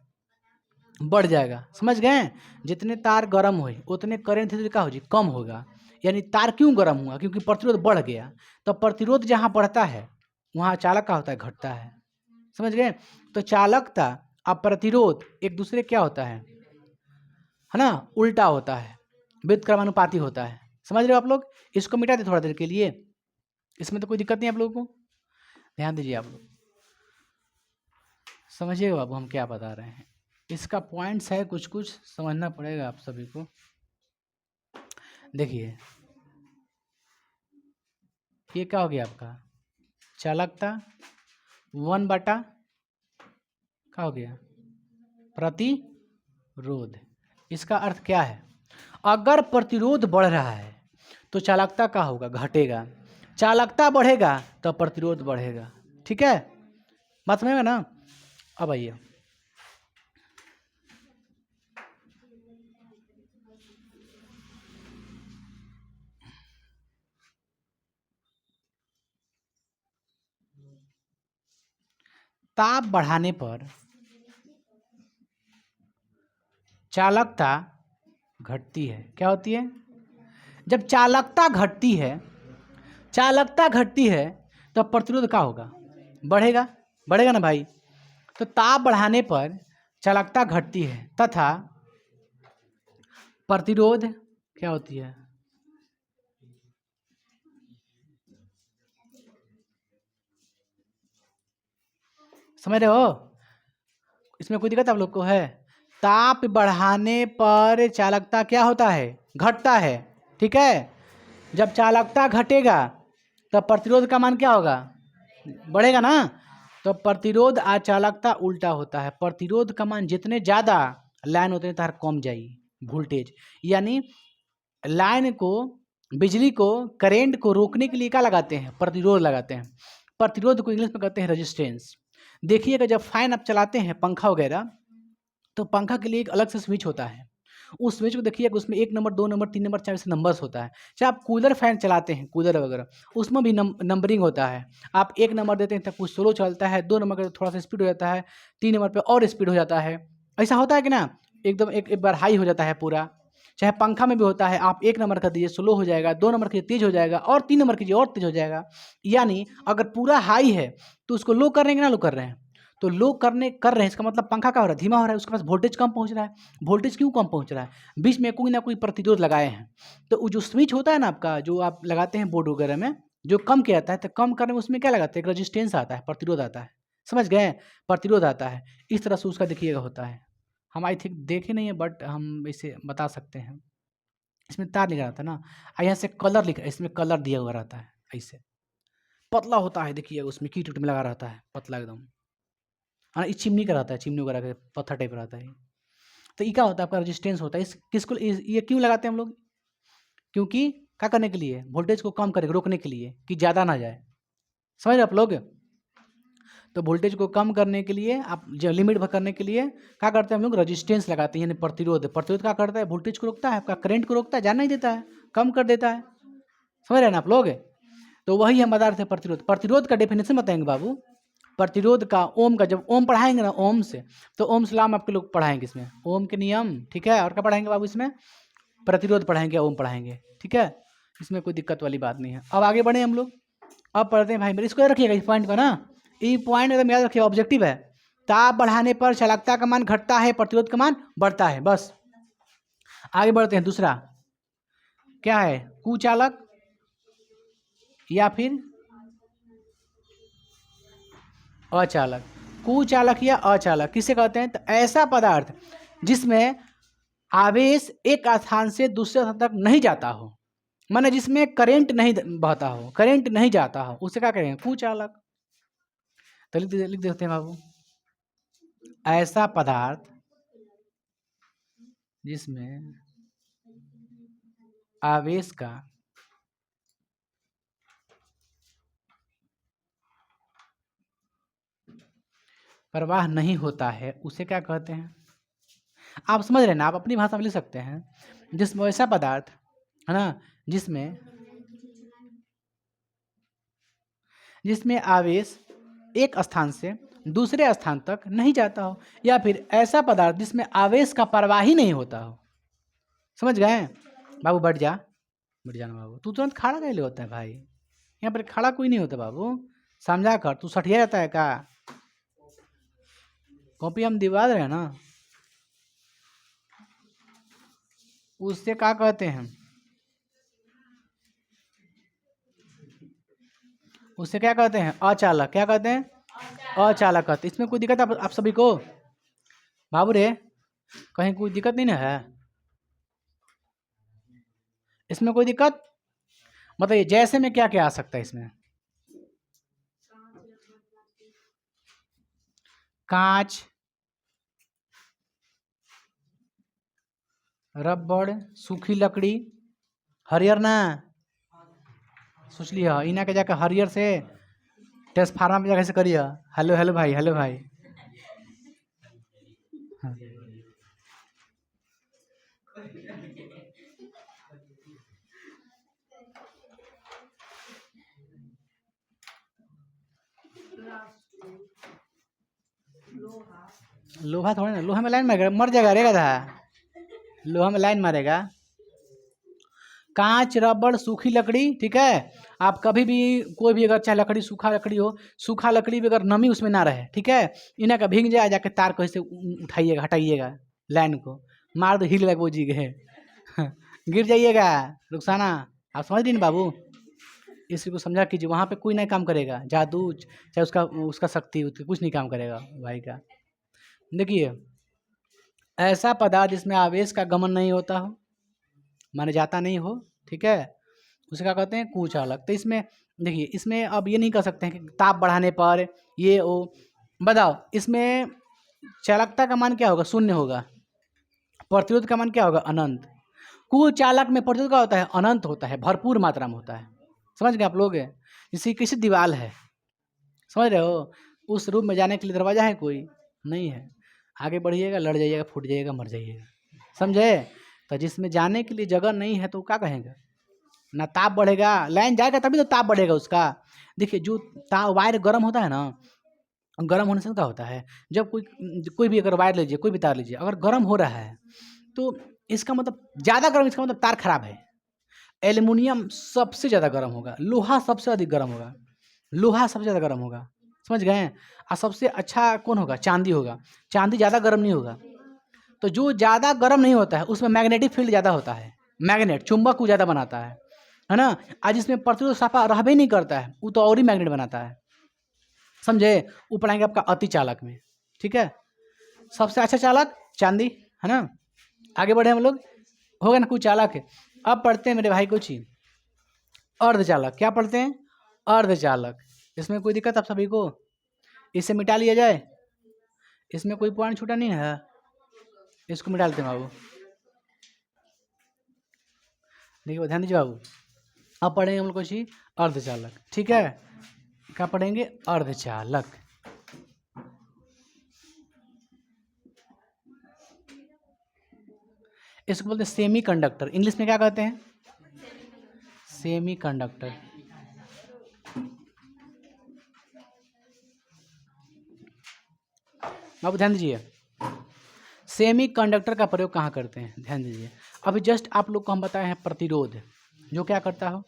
बढ़ जाएगा। समझ गए? जितने तार गर्म हुए उतने करंट धीरे क्या हो जी? कम होगा। यानी तार क्यों गर्म हुआ? क्योंकि प्रतिरोध बढ़ गया। तो प्रतिरोध जहाँ बढ़ता है वहाँ चालक का होता है? घटता है। समझ गए? तो चालकता और प्रतिरोध एक दूसरे क्या होता है ना? उल्टा होता है, विद्युत क्रमानुपाती होता है। समझ रहे हो आप लोग? इसको मिटा दे थोड़ा देर के लिए, इसमें तो कोई दिक्कत नहीं आप लोगों को। ध्यान दीजिए आप लोग, समझिएगा बाबू हम क्या बता रहे हैं। इसका पॉइंट्स है, कुछ कुछ समझना पड़ेगा आप सभी को। देखिए ये क्या हो गया आपका, चालकता 1/, क्या हो गया, प्रतिरोध। इसका अर्थ क्या है, अगर प्रतिरोध बढ़ रहा है तो चालकता क्या होगा, घटेगा। चालकता बढ़ेगा तो प्रतिरोध बढ़ेगा। ठीक है, बात समझ में ना। अब आइए, ताप बढ़ाने पर चालकता घटती है। क्या होती है, जब चालकता घटती है, चालकता घटती है तो प्रतिरोध क्या होगा, बढ़ेगा। बढ़ेगा ना भाई। तो ताप बढ़ाने पर चालकता घटती है तथा प्रतिरोध क्या होती है, समझ रहे हो। इसमें कोई दिक्कत आप लोग को है। ताप बढ़ाने पर चालकता क्या होता है, घटता है। ठीक है, जब चालकता घटेगा तब प्रतिरोध का मान क्या होगा, बढ़ेगा ना। तो प्रतिरोध और चालकता उल्टा होता है। प्रतिरोध का मान जितने ज़्यादा लाइन उतने तार कम जाएगी वोल्टेज। यानी लाइन को, बिजली को, करेंट को रोकने के लिए क्या लगाते हैं, प्रतिरोध लगाते हैं। प्रतिरोध को इंग्लिश में कहते हैं रेजिस्टेंस। देखिएगा जब फैन आप चलाते हैं, पंखा वगैरह, तो पंखा के लिए एक अलग से स्विच होता है। उस स्विच को देखिएगा, उसमें 1 नंबर, 2 नंबर, 3 नंबर, 4 से नंबर्स होता है। चाहे आप कूलर फैन चलाते हैं, कूलर वगैरह, उसमें भी नंबरिंग होता है। आप 1 नंबर देते हैं तो कुछ स्लो चलता है, 2 नंबर का थोड़ा सा स्पीड हो जाता है, 3 नंबर पे और स्पीड हो जाता है। ऐसा होता है कि ना, एकदम एक बार हाई हो जाता है पूरा। चाहे पंखा में भी होता है, आप 1 नंबर कर दीजिए स्लो हो जाएगा, 2 नंबर कीजिए तेज हो जाएगा, और 3 नंबर कीजिए और तेज हो जाएगा। यानी अगर पूरा हाई है तो उसको लो कर रहे हैं कि ना लो कर रहे हैं, तो लो कर रहे हैं, इसका मतलब पंखा क्या हो रहा है, धीमा हो रहा है, उसके पास वोल्टेज कम पहुंच रहा है। वोल्टेज क्यों कम पहुंच रहा है, बीच में कोई ना कोई प्रतिरोध लगाए हैं। तो वो जो स्विच होता है ना आपका, जो आप लगाते हैं बोर्ड वगैरह में, जो कम किया जाता है, तो कम करने में उसमें क्या लगाते हैं, एक रजिस्टेंस आता है, प्रतिरोध आता है। समझ गए, प्रतिरोध आता है। इस तरह से उसका देखिएगा होता है। हम आई थिंक देखे नहीं है, बट हम इसे बता सकते हैं। इसमें तार लिखा रहता है ना, यहाँ से कलर लिखा, इसमें कलर दिया हुआ रहता है। ऐसे पतला होता है, देखिए उसमें कीट उट में लगा रहता है, पतला एकदम। हाँ, ये चिमनी का रहता है, चिमनी वगैरह का पत्थर टाइप रहता है। तो ये क्या होता है, आपका रेजिस्टेंस होता है। इस किसको ये क्यों लगाते हैं हम लोग, क्योंकि क्या करने के लिए, वोल्टेज को कम करके रोकने के लिए कि ज़्यादा ना जाए। समझ रहे आप लोग। तो वोल्टेज को कम करने के लिए, आप जो लिमिट करने के लिए क्या करते हैं हम लोग, रेजिस्टेंस लगाते हैं, यानी प्रतिरोध। प्रतिरोध क्या करता है, वोल्टेज को रोकता है, आपका करंट को रोकता है, जाना नहीं देता है, कम कर देता है। समझ रहे हैं ना आप लोग। तो वही हम बता रहे थे प्रतिरोध। प्रतिरोध का डेफिनेशन बताएंगे बाबू। प्रतिरोध का ओम का जब ओम पढ़ाएंगे ना, ओम से, तो ओम सलाम आपके लोग पढ़ाएंगे इसमें, ओम के नियम। ठीक है, और क्या पढ़ाएंगे बाबू इसमें, प्रतिरोध पढ़ाएंगे, ओम पढ़ाएंगे। ठीक है, इसमें कोई दिक्कत वाली बात नहीं है। अब आगे बढ़े हम लोग। अब पढ़ते हैं भाई मेरे, इसको याद रखिएगा, इस पॉइंट को ना, ये पॉइंट एकदम याद रखिएगा, ऑब्जेक्टिव है। ताप बढ़ाने पर चालकता का मान घटता है, प्रतिरोध का मान बढ़ता है। बस आगे बढ़ते हैं। दूसरा क्या है, कुचालक या फिर अचालक। कुचालक या अचालक किसे कहते हैं, तो ऐसा पदार्थ जिसमें आवेश एक स्थान से दूसरे स्थान तक नहीं जाता हो, माने जिसमें करंट नहीं बहता हो, करंट नहीं जाता हो, उसे क्या कहेंगे, कुचालक। तो लिख देते हैं बाबू, ऐसा पदार्थ जिसमें आवेश का प्रवाह नहीं होता है, उसे क्या कहते हैं। आप समझ रहे हैं ना, आप अपनी भाषा में लिख सकते हैं। जिसमें ऐसा पदार्थ है ना, जिसमें जिसमें आवेश एक स्थान से दूसरे स्थान तक नहीं जाता हो, या फिर ऐसा पदार्थ जिसमें आवेश का प्रवाह ही नहीं होता हो। समझ गए बाबू। बैठ जाना बाबू, तू तुरंत खड़ा कैसे होता है भाई, यहाँ पर खड़ा कोई नहीं होता बाबू, समझा कर। तू सठिया जाता है का, कॉपी हम दिवा रहे हैं ना, उससे क्या कहते हैं, उससे क्या कहते हैं, अचालक। क्या कहते हैं, अचालक कहते हैं। इसमें कोई दिक्कत आप सभी को, बाबू रे, कहीं कोई दिक्कत नहीं ना है इसमें? कोई दिक्कत मतलब ये जैसे में क्या क्या आ सकता है इसमें? कांच, रबड़, सूखी लकड़ी, हरियर ना सोच लिया इना के जाकर हरियर से ट्रांसफार्मर में जाकर से करिए हेलो हेलो भाई, हेलो भाई। हाँ। लोहा थोड़ा ना, लोहा में लाइन मारेगा, मर जाएगा रे गधा, लोहा में लाइन मारेगा। कांच, रबड़, सूखी लकड़ी, ठीक है। आप कभी भी कोई भी अगर चाहे लकड़ी सूखा लकड़ी हो, सूखा लकड़ी भी अगर नमी उसमें ना रहे, ठीक है, इन्हें का भीग जाए जाके तार को ऐसे उठाइएगा, हटाइएगा लाइन को, मार दो हिल वो जी गए गिर जाइएगा रुखसाना। आप समझ रही ना बाबू, इसी को समझा कीजिए, वहाँ पे कोई नहीं काम करेगा, जादू चाहे उसका उसका शक्ति कुछ नहीं काम करेगा भाई का। देखिए ऐसा पदार्थ जिसमें आवेश का गमन नहीं होता हो, माने जाता नहीं हो, ठीक है, उसे क्या कहते हैं कुचालक। तो इसमें देखिए, इसमें अब ये नहीं कर सकते हैं कि ताप बढ़ाने पर ये वो, बताओ इसमें चालकता का मान क्या होगा? शून्य होगा। प्रतिरोध का मान क्या होगा? अनंत। कुचालक में प्रतिरोध का होता है अनंत होता है, भरपूर मात्रा में होता है। समझ गए आप लोग? जैसे किसी दीवार है, समझ रहे हो, उस रूम में जाने के लिए दरवाजा है कोई नहीं है, आगे बढ़िएगा लड़ जाइएगा, फूट जाइएगा, मर जाइएगा, समझे? तो जिसमें जाने के लिए जगह नहीं है तो क्या कहेंगे? ना ताप बढ़ेगा, लाइन जाएगा तभी तो ताप बढ़ेगा उसका। देखिए जो वायर गर्म होता है ना, गर्म होने से क्या होता है, जब कोई भी अगर वायर लीजिए, कोई भी तार लीजिए, अगर गर्म हो रहा है तो इसका मतलब ज़्यादा गर्म, इसका मतलब तार खराब है। एल्युमिनियम सबसे ज़्यादा गर्म होगा, लोहा सबसे अधिक गर्म होगा, लोहा सबसे ज़्यादा गर्म होगा, समझ गए? और सबसे अच्छा कौन होगा? चांदी होगा। चांदी ज़्यादा गर्म नहीं होगा। तो जो ज़्यादा गर्म नहीं होता है उसमें मैग्नेटिक फील्ड ज़्यादा होता है, मैग्नेट चुंबक को ज़्यादा बनाता है ना। आज इसमें प्रतिरोध साफा रहबे नहीं करता है, वो तो और ही मैग्नेट बनाता है, समझे? वो पढ़ाएंगे आपका अति चालक में, ठीक है। सबसे अच्छा चालक चांदी है ना। आगे बढ़े हम लोग, हो गया ना कुछ चालक है। अब पढ़ते हैं मेरे भाई कुछ ही अर्धचालक। क्या पढ़ते हैं? अर्धचालक। इसमें कोई दिक्कत आप सभी को? इसे मिटा लिया जाए, इसमें कोई पॉइंट छूटा नहीं है, इसको मिटा लेते हैं बाबू। देखिए ध्यान दीजिए बाबू, अब पढ़ेंगे हम लोग कुछ ही अर्धचालक, ठीक है। क्या पढ़ेंगे? अर्धचालक। इसको बोलते हैं सेमी कंडक्टर, इंग्लिश में क्या कहते हैं? Semi conductor. अब ध्यान दीजिए, सेमी कंडक्टर का प्रयोग कहाँ करते हैं? ध्यान दीजिए, अभी जस्ट आप लोग को हम बताए हैं प्रतिरोध, जो क्या करता हो,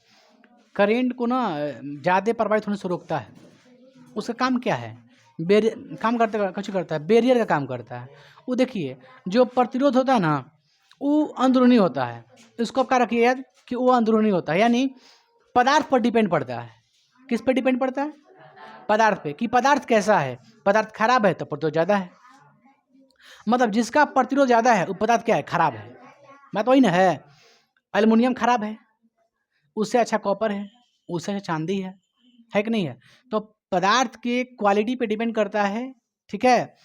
करेंट को ना ज़्यादा प्रभावित होने से रोकता है। उसका काम क्या है? काम करता कुछ करता है, बैरियर का काम करता है। वो देखिए जो प्रतिरोध होता है ना, वो अंदरूनी होता है। इसको क्या रखिए याद कि वो अंदरूनी होता है, यानी पदार्थ पर डिपेंड पड़ता है। किस पर डिपेंड पड़ता है? पदार्थ पे, कि पदार्थ कैसा है। पदार्थ खराब है तो प्रतिरोध ज़्यादा है, मतलब जिसका प्रतिरोध ज़्यादा है वो पदार्थ क्या है? खराब है। बात वही ना है। एल्युमिनियम खराब है, उससे अच्छा कॉपर है, उससे अच्छा चांदी है कि नहीं है? तो पदार्थ के क्वालिटी पे डिपेंड करता है, ठीक है।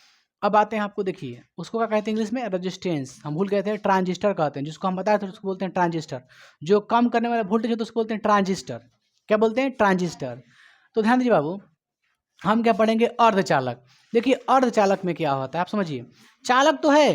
अब आते हैं आपको, देखिए उसको क्या कहते हैं इंग्लिश में? रेजिस्टेंस। हम भूल गए थे, ट्रांजिस्टर कहते हैं, जिसको हम बताए थे उसको बोलते हैं ट्रांजिस्टर। जो कम करने वाला वोल्टेज है तो उसको बोलते हैं ट्रांजिस्टर। क्या बोलते हैं? ट्रांजिस्टर। तो ध्यान दीजिए बाबू, हम क्या पढ़ेंगे? अर्धचालक। देखिए अर्धचालक में क्या होता है आप समझिए। चालक तो है,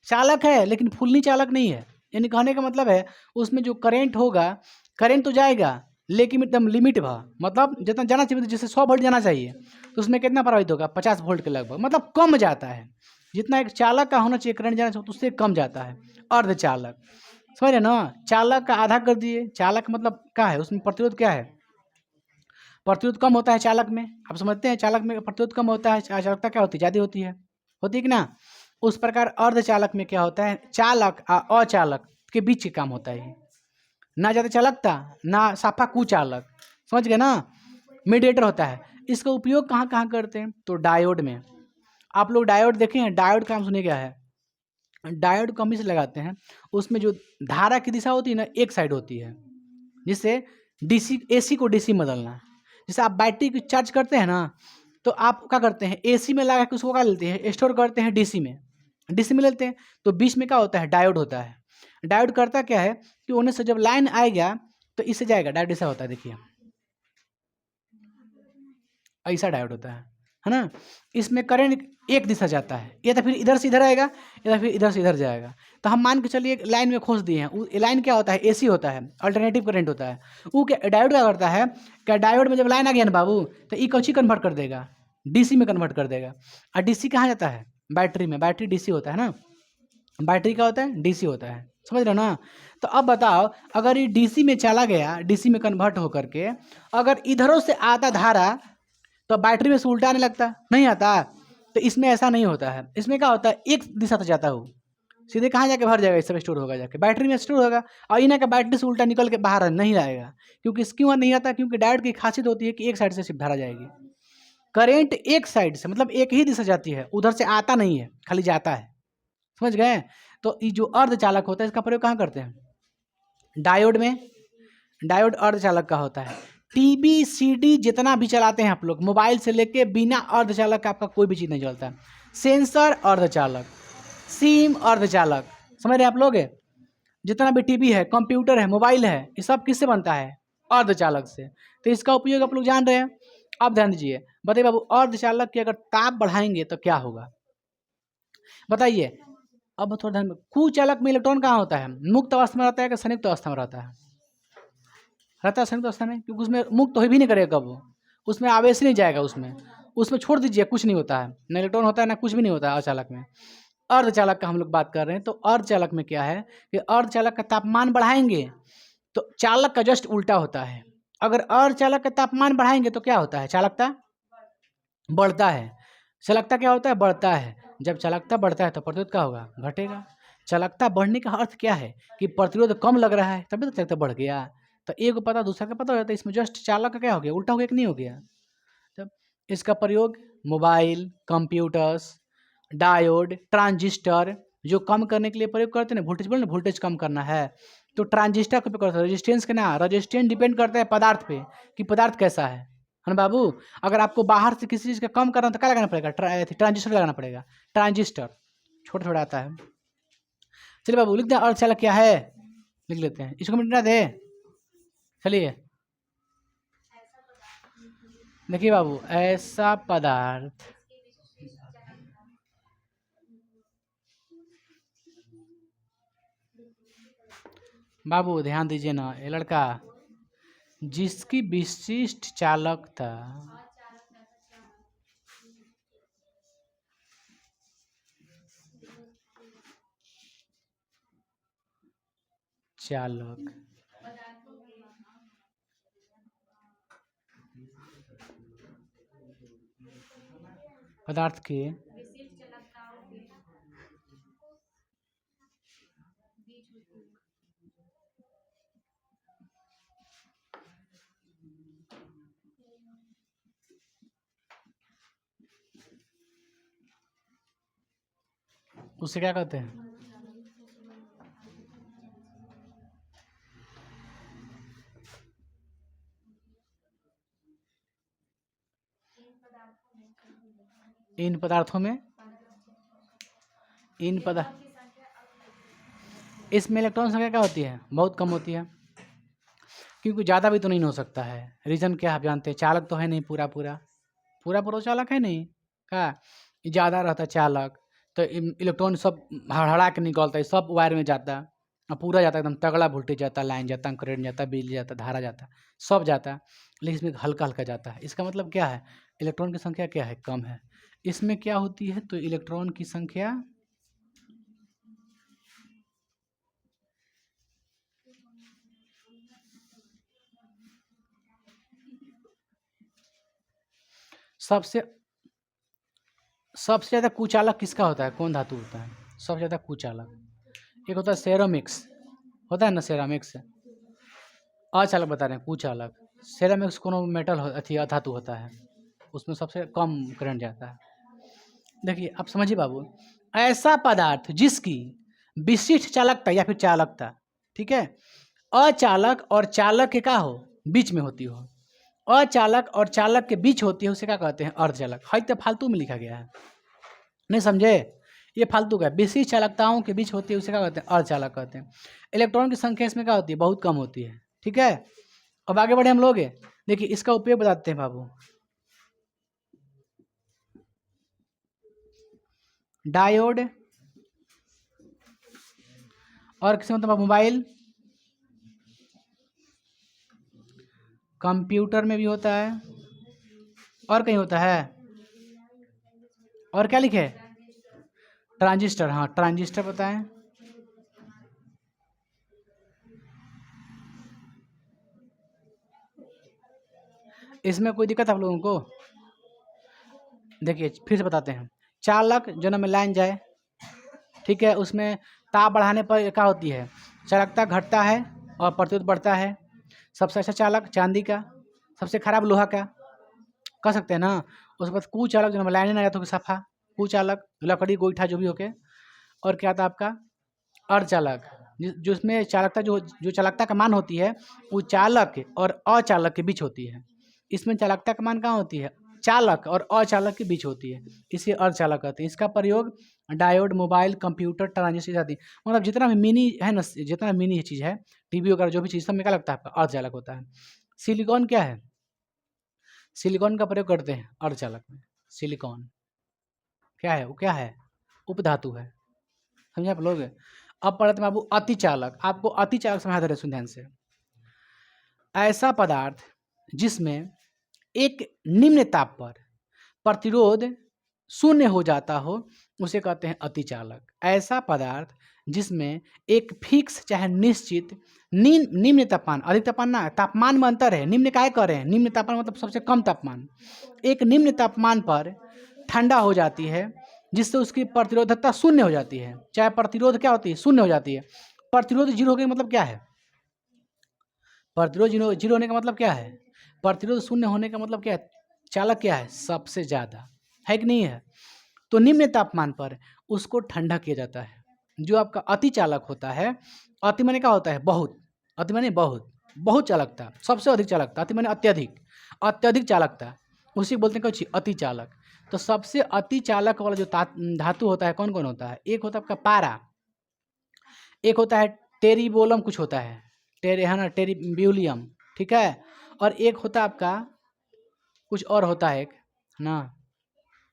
चालक है लेकिन फुल्ली चालक नहीं है। यानी कहने का मतलब है उसमें जो करंट होगा, करंट तो जाएगा लेकिन एकदम लिमिट भा, मतलब जितना जाना चाहिए, जैसे 100 वोल्ट जाना चाहिए तो उसमें कितना प्रभावित होगा? 50 वोल्ट के लगभग, मतलब कम जाता है। जितना एक चालक का होना चाहिए करंट जाना चाहिए तो उससे कम जाता है अर्धचालक, समझ रहे ना। चालक का आधा कर दिए, चालक मतलब क्या है? उसमें प्रतिरोध क्या है? प्रतिरोध कम होता है चालक में। आप समझते हैं चालक में प्रतिरोध कम होता है, चालकता क्या होती है? ज़्यादा होती है कि ना। उस प्रकार अर्धचालक में क्या होता है? चालक और अचालक के बीच के काम होता है, ना ज़्यादा चालकता ना साफा कुचालक, समझ गए ना। मीडिएटर होता है। इसका उपयोग कहाँ कहाँ करते हैं? तो डायोड में, आप लोग डायोड देखे हैं? डायोड का नाम सुने क्या है? डायोड को हम इसे लगाते हैं, उसमें जो धारा की दिशा होती है ना, एक साइड होती है, जिससे डीसी एसी को डीसी में बदलना। जैसे आप बैटरी को चार्ज करते हैं ना, तो आप क्या करते हैं, एसी में लगा के उसको क्या लेते हैं, स्टोर करते हैं डीसी में लेते हैं। तो बीच में क्या होता है, डायोड होता है। डायोड करता क्या है कि उन्हें से जब लाइन आएगा तो इससे जाएगा, डायोड ऐसा होता है, देखिए ऐसा डायोड होता है ना। इसमें करंट एक दिशा जाता है, या तो फिर इधर से इधर आएगा, या तो फिर इधर से इधर जाएगा। तो हम मान के चलिए एक लाइन में खोस दिए हैं, लाइन क्या होता है, एसी होता है, अल्टरनेटिव करंट होता है। वो क्या डायोड क्या करता है, क्या डायोड में जब लाइन आ गया ना बाबू, तो ई कौची कन्वर्ट कर देगा, डीसी में कन्वर्ट कर देगा। और डीसी कहाँ जाता है, बैटरी में। बैटरी डीसी होता है ना, बैटरी क्या होता है, डीसी होता है, समझ रहे हो ना। तो अब बताओ, अगर ये डीसी में चला गया, डीसी में कन्वर्ट होकर के अगर इधरों से आता धारा, तो बैटरी में से उल्टा आने लगता, नहीं आता। तो इसमें ऐसा नहीं होता है, इसमें क्या होता है, एक दिशा से जाता हो, सीधे कहाँ जाके भर जाएगा, इस सब स्टोर होगा, जाके बैटरी में स्टोर होगा। और इन्हें का बैटरी से उल्टा निकल के बाहर नहीं आएगा, क्योंकि क्यों नहीं आता, क्योंकि डायोड की खासियत होती है कि एक साइड से सिर्फ धारा जाएगी। करेंट एक साइड से मतलब एक ही दिशा जाती है, उधर से आता नहीं है, खाली जाता है, समझ गए। तो ये जो अर्धचालक होता है, इसका प्रयोग कहाँ करते हैं, डायोड में। डायोड अर्धचालक का होता है। टीवी सीडी जितना भी चलाते हैं आप लोग, मोबाइल से लेके, बिना अर्धचालक का आपका कोई भी चीज़ नहीं चलता। सेंसर अर्धचालक, सिम अर्धचालक, समझ रहे हैं आप लोग। जितना भी टीवी है, कंप्यूटर है, मोबाइल है, ये सब किससे बनता है, अर्धचालक से। तो इसका उपयोग आप लोग जान रहे हैं। अब ध्यान दीजिए, बताइए बाबू, अर्धचालक की अगर ताप बढ़ाएंगे तो क्या होगा, बताइए। अब थोड़ा ध्यान, कुचालक में इलेक्ट्रॉन कहाँ होता है, मुक्त अवस्था में रहता है कि संयुक्त अवस्था में रहता है, रहता है संयुक्त अवस्था में, क्योंकि उसमें मुक्त हो भी नहीं करेगा कब, उसमें आवेश नहीं जाएगा, उसमें छोड़ दीजिए, कुछ नहीं होता है, ना इलेक्ट्रॉन होता है ना कुछ भी नहीं होता है अचालक में। अर्धचालक का हम लोग बात कर रहे हैं। तो अर्धचालक में क्या है कि अर्धचालक का तापमान बढ़ाएंगे तो चालक का जस्ट उल्टा होता है। अगर अर्धचालक का तापमान बढ़ाएंगे तो क्या होता है, चालकता बढ़ता है। चालकता क्या होता है, बढ़ता है। जब चालकता बढ़ता है तो प्रतिरोध क्या होगा, घटेगा। चालकता बढ़ने का अर्थ क्या है कि प्रतिरोध कम लग रहा है, तभी तो चालकता बढ़ गया। तो एक को पता दूसरा का पता हो जाता है, इसमें जस्ट चालक का क्या हो गया, उल्टा हो गया कि नहीं हो गया। तब इसका प्रयोग मोबाइल, कंप्यूटर्स, डायोड, ट्रांजिस्टर जो कम करने के लिए प्रयोग करते हैं ना, वोल्टेज बोल ना, वोल्टेज कम करना है तो ट्रांजिस्टर का उपयोग करते हैं। रेजिस्टेंस के ना, रेजिस्टेंस डिपेंड करता है पदार्थ पे कि पदार्थ कैसा है ना बाबू। अगर आपको बाहर से किसी चीज़ का कम करना तो क्या लगाना पड़ेगा, ट्रांजिस्टर लगाना पड़ेगा, ट्रांजिस्टर छोटा छोटा आता है। चलिए बाबू लिखते हैं अर्धचालक क्या है, लिख लेते हैं, इसको मिटना दे। चलिए देखिए बाबू, ऐसा पदार्थ, बाबू ध्यान दीजिए ना ये लड़का, जिसकी विशिष्ट चालकता चालक पदार्थ के उसे क्या कहते हैं, इन पदार्थों में, इन पदार्थ, इसमें इलेक्ट्रॉन संख्या क्या होती है, बहुत कम होती है, क्योंकि ज़्यादा भी तो नहीं हो सकता है। रीज़न क्या आप जानते हैं, चालक तो है नहीं पूरा पूरा, पूरा पूरा चालक है नहीं, क्या ज़्यादा रहता है चालक, तो इलेक्ट्रॉन सब हड़हड़ा के निकलता है, सब वायर में जाता है, और पूरा जाता है, एकदम तगड़ा वोल्टेज जाता है, लाइन जाता है, करंट जाता है, बिजली जाता है, धारा जाता है, सब जाता है। लेकिन इसमें हल्का हल्का जाता है, इसका मतलब क्या है, इलेक्ट्रॉन की संख्या क्या है, कम है। इसमें क्या होती है, तो इलेक्ट्रॉन की संख्या सबसे सबसे ज़्यादा कुचालक किसका होता है, कौन धातु होता है सबसे ज़्यादा कुचालक, एक होता है सेरामिक्स, होता है ना सेरामिक्स, अचालक बता रहे हैं कुचालक। सेरामिक्स कोनो मेटल अथी धातु होता है, उसमें सबसे कम करंट जाता है। देखिए आप समझिए बाबू, ऐसा पदार्थ जिसकी विशिष्ट चालकता या फिर चालकता, ठीक है, अचालक और चालक के क्या हो, बीच में होती हो, अचालक और चालक के बीच होती है, उसे क्या कहते हैं, अर्धचालक। है तो फालतू में लिखा गया है, नहीं समझे, ये फालतू का है। विशिष्ट चालकताओं के बीच होती है उसे क्या कहते हैं, अर्धचालक कहते हैं। इलेक्ट्रॉन की संख्या इसमें क्या होती है, बहुत कम होती है, ठीक है। अब आगे बढ़े हम लोग, देखिए इसका उपयोग बताते हैं बाबू। डायोड और किसी मतलब मोबाइल, कंप्यूटर में भी होता है, और कहीं होता है, और क्या लिखे, ट्रांजिस्टर, हाँ ट्रांजिस्टर बताएं। इसमें कोई दिक्कत आप लोगों को, देखिए फिर से बताते हैं। चालक जो ना में लाइन जाए, ठीक है, उसमें ताप बढ़ाने पर क्या होती है, चालकता घटता है और प्रतिरोध बढ़ता है। सबसे अच्छा चालक चांदी का, सबसे खराब लोहा का, कह सकते हैं ना। उसके बाद कुचालक जो ना लाइन ना जाता, सफ़ा कुचालक, लकड़ी गोईठा जो भी होके। और क्या था आपका, अर्धचालक, जिसमें चालकता जो चालकता का मान होती है वो चालक और अचालक के बीच होती है। इसमें चालकता का मान कहाँ होती है, चालक और अचालक के बीच होती है, इसे अर्धचालक कहते हैं। इसका प्रयोग डायोड, मोबाइल, कंप्यूटर, ट्रांजिस्टर आदि, मतलब जितना भी मिनी है ना, जितना मिनी चीज़ है, टीवी वगैरह जो भी चीज़, सब में क्या लगता है आपका, अर्धचालक होता है। सिलिकॉन क्या है, सिलिकॉन का प्रयोग करते हैं अर्धचालक में। सिलिकॉन क्या है, वो क्या है, उपधातु है, समझे आप लोग। अब पढ़ते हैं बाबू अतिचालक। आपको अतिचालक समझा दे रहे, सुन ध्यान से। ऐसा पदार्थ जिसमें एक निम्न ताप पर प्रतिरोध शून्य हो जाता हो उसे कहते हैं अतिचालक। ऐसा पदार्थ जिसमें एक फिक्स चाहे निश्चित निम्न तापमान, अधिक तापमान ना, तापमान में अंतर है, निम्न काहे कर रहे हैं, निम्न तापमान मतलब सबसे कम तापमान, एक निम्न तापमान पर ठंडा हो जाती है, जिससे उसकी प्रतिरोधकता शून्य हो जाती है। चाहे प्रतिरोध क्या होती है, शून्य हो जाती है। प्रतिरोध जीरो होने का मतलब क्या है, प्रतिरोध जीरो होने का मतलब क्या है, प्रतिरोध शून्य होने का मतलब क्या है, चालक क्या है, सबसे ज़्यादा, है कि नहीं है। तो निम्न तापमान पर उसको ठंडा किया जाता है। जो आपका अति चालक होता है, अति माने क्या होता है, बहुत, अति माने बहुत, बहुत चालकता, सबसे अधिक चालकता, अति माने अत्यधिक, अत्यधिक चालकता, उसी बोलते हैं कुछ अति चालक। तो सबसे अति चालक वाला जो धातु होता है, कौन कौन होता है, एक होता है आपका पारा, एक होता है टेरिबोलम, कुछ होता है है ना, टेरिब्यूलियम, ठीक है, और एक होता है आपका कुछ और होता है एक ना,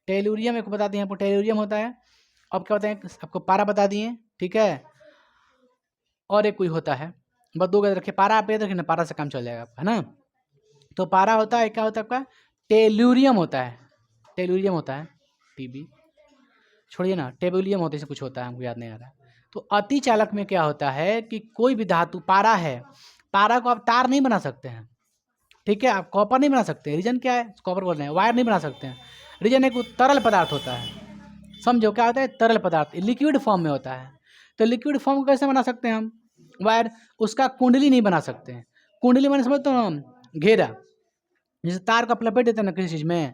टेलुरियम, एक बता दिए आपको, टेलुरियम होता है। अब क्या होता है, आपको पारा बता दिए, ठीक है, और एक कोई होता है, बस दो गज रखिए, पारा आप याद रखिए ना, पारा से काम चल जाएगा आपका, है ना। तो पारा होता है, क्या होता है आपका, टेलुरियम होता है, टेलुरियम होता है, टीबी छोड़िए ना, टेबुलियम होते से कुछ होता है, हमको याद नहीं आ रहा। तो अति चालक में क्या होता है कि कोई भी धातु, पारा है, पारा को आप तार नहीं बना सकते हैं, ठीक है, आप कॉपर नहीं बना सकते। रीजन क्या है, कॉपर बोल रहे हैं, वायर नहीं बना सकते हैं। रीजन एक तरल पदार्थ होता है, समझो क्या होता है, तरल पदार्थ लिक्विड फॉर्म में होता है। तो लिक्विड फॉर्म को कैसे बना सकते हैं हम, वायर, उसका कुंडली नहीं बना सकते हैं। कुंडली मैंने समझते हो हम, घेरा, जैसे तार को आप लपेट देते हैं ना किसी चीज़ में,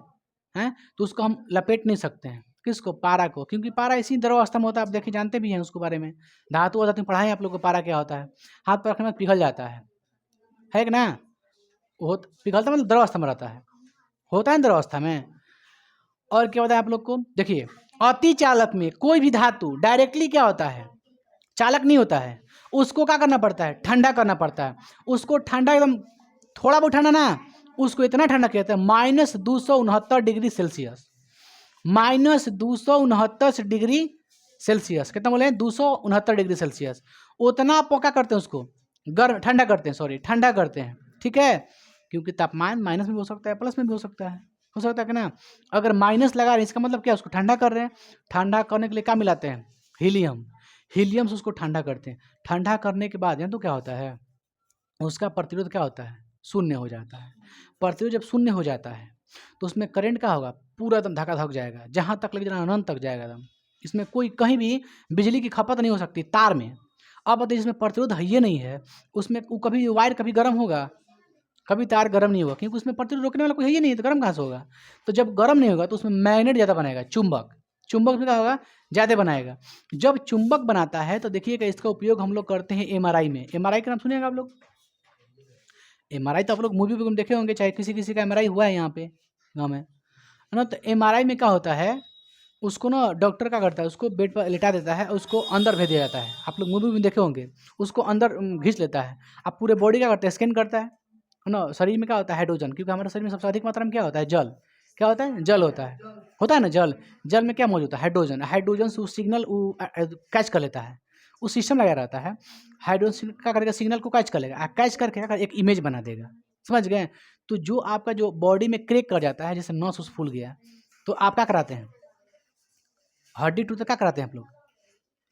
हैं, तो उसको हम लपेट नहीं सकते हैं, किसको, पारा को, क्योंकि पारा इसी द्रव अवस्था में होता है। आप देखे जानते भी हैं उसके बारे में, धातु अवस्था में पढ़ाएं आप लोग को, पारा क्या होता है, हाथ पर रखने में पिघल जाता है कि ना, वो पिघलता मतलब द्रव अवस्था में रहता है, होता है द्रव अवस्था में। और क्या होता है आप लोग को, देखिए अति चालक में कोई भी धातु डायरेक्टली क्या होता है, चालक नहीं होता है, उसको क्या करना पड़ता है, ठंडा करना पड़ता है। उसको ठंडा एकदम, थोड़ा बहुत ठंडा ना, उसको इतना ठंडा किया जाता है -269 डिग्री सेल्सियस, -269 डिग्री सेल्सियस, कितना बोले हैं, 269 डिग्री सेल्सियस। उतना आप क्या करते हैं, उसको गर्म ठंडा करते हैं, सॉरी ठंडा करते हैं, ठीक है, क्योंकि तापमान माइनस में भी हो सकता है, प्लस में भी हो सकता है कि ना। अगर माइनस लगा रहे हैं, इसका मतलब क्या, उसको ठंडा कर रहे हैं। ठंडा करने के लिए क्या मिलाते हैं, हीलियम, हीलियम से उसको ठंडा करते हैं। ठंडा करने के बाद तो क्या होता है, उसका प्रतिरोध क्या होता है, शून्य हो जाता है। प्रतिरोध जब शून्य हो जाता है तो उसमें करंट क्या होगा, पूरा एकदम धक्का धक जाएगा, जहाँ तक लेके जाना अनंत तक जाएगा एकदम। इसमें कोई कहीं भी बिजली की खपत नहीं हो सकती तार में। अब बताइए इसमें प्रतिरोध है ये नहीं है, उसमें कभी वायर कभी गर्म होगा, कभी तार गर्म नहीं होगा, क्योंकि उसमें प्रतिरोध रोकने वाला कोई है ही नहीं, तो गर्म कहाँ से होगा। तो जब गर्म नहीं होगा तो उसमें मैग्नेट ज़्यादा बनेगा, चुंबक, चुंबक में क्या होगा, ज़्यादा बनाएगा। जब चुंबक बनाता है तो देखिएगा इसका उपयोग हम लोग करते हैं एमआरआई में। एमआरआई का नाम सुनिएगा आप लोग। एमआरआई तो आप लोग मूवी में देखे होंगे, चाहे किसी किसी का एमआरआई हुआ है यहाँ पे गाँव में, है ना। तो एमआरआई में क्या होता है, उसको ना डॉक्टर क्या करता है, उसको बेड पर लिटा देता है, उसको अंदर भेज दिया जाता है। आप लोग मूवी में देखे होंगे, उसको अंदर घींच लेता है। अब पूरे बॉडी क्या करता है, स्कैन करता है ना। शरीर में क्या होता है, हाइड्रोजन, क्योंकि हमारे शरीर में सबसे अधिक मात्रा में क्या होता है, जल। क्या होता है, जल होता है ना। जल, जल में क्या मौजूद होता है, हाइड्रोजन। हाइड्रोजन से उस सिग्नल कैच कर लेता है, उस सिस्टम लगा रहता है। हाइड्रोजन क्या करेगा, सिग्नल को कैच कर लेगा, कैच करके क्या एक इमेज बना देगा, समझ गए। तो जो आपका जो बॉडी में क्रैक कर जाता है, जैसे नस उस फूल गया, तो आप क्या कराते हैं, हड्डी टूटता क्या कराते हैं आप लोग,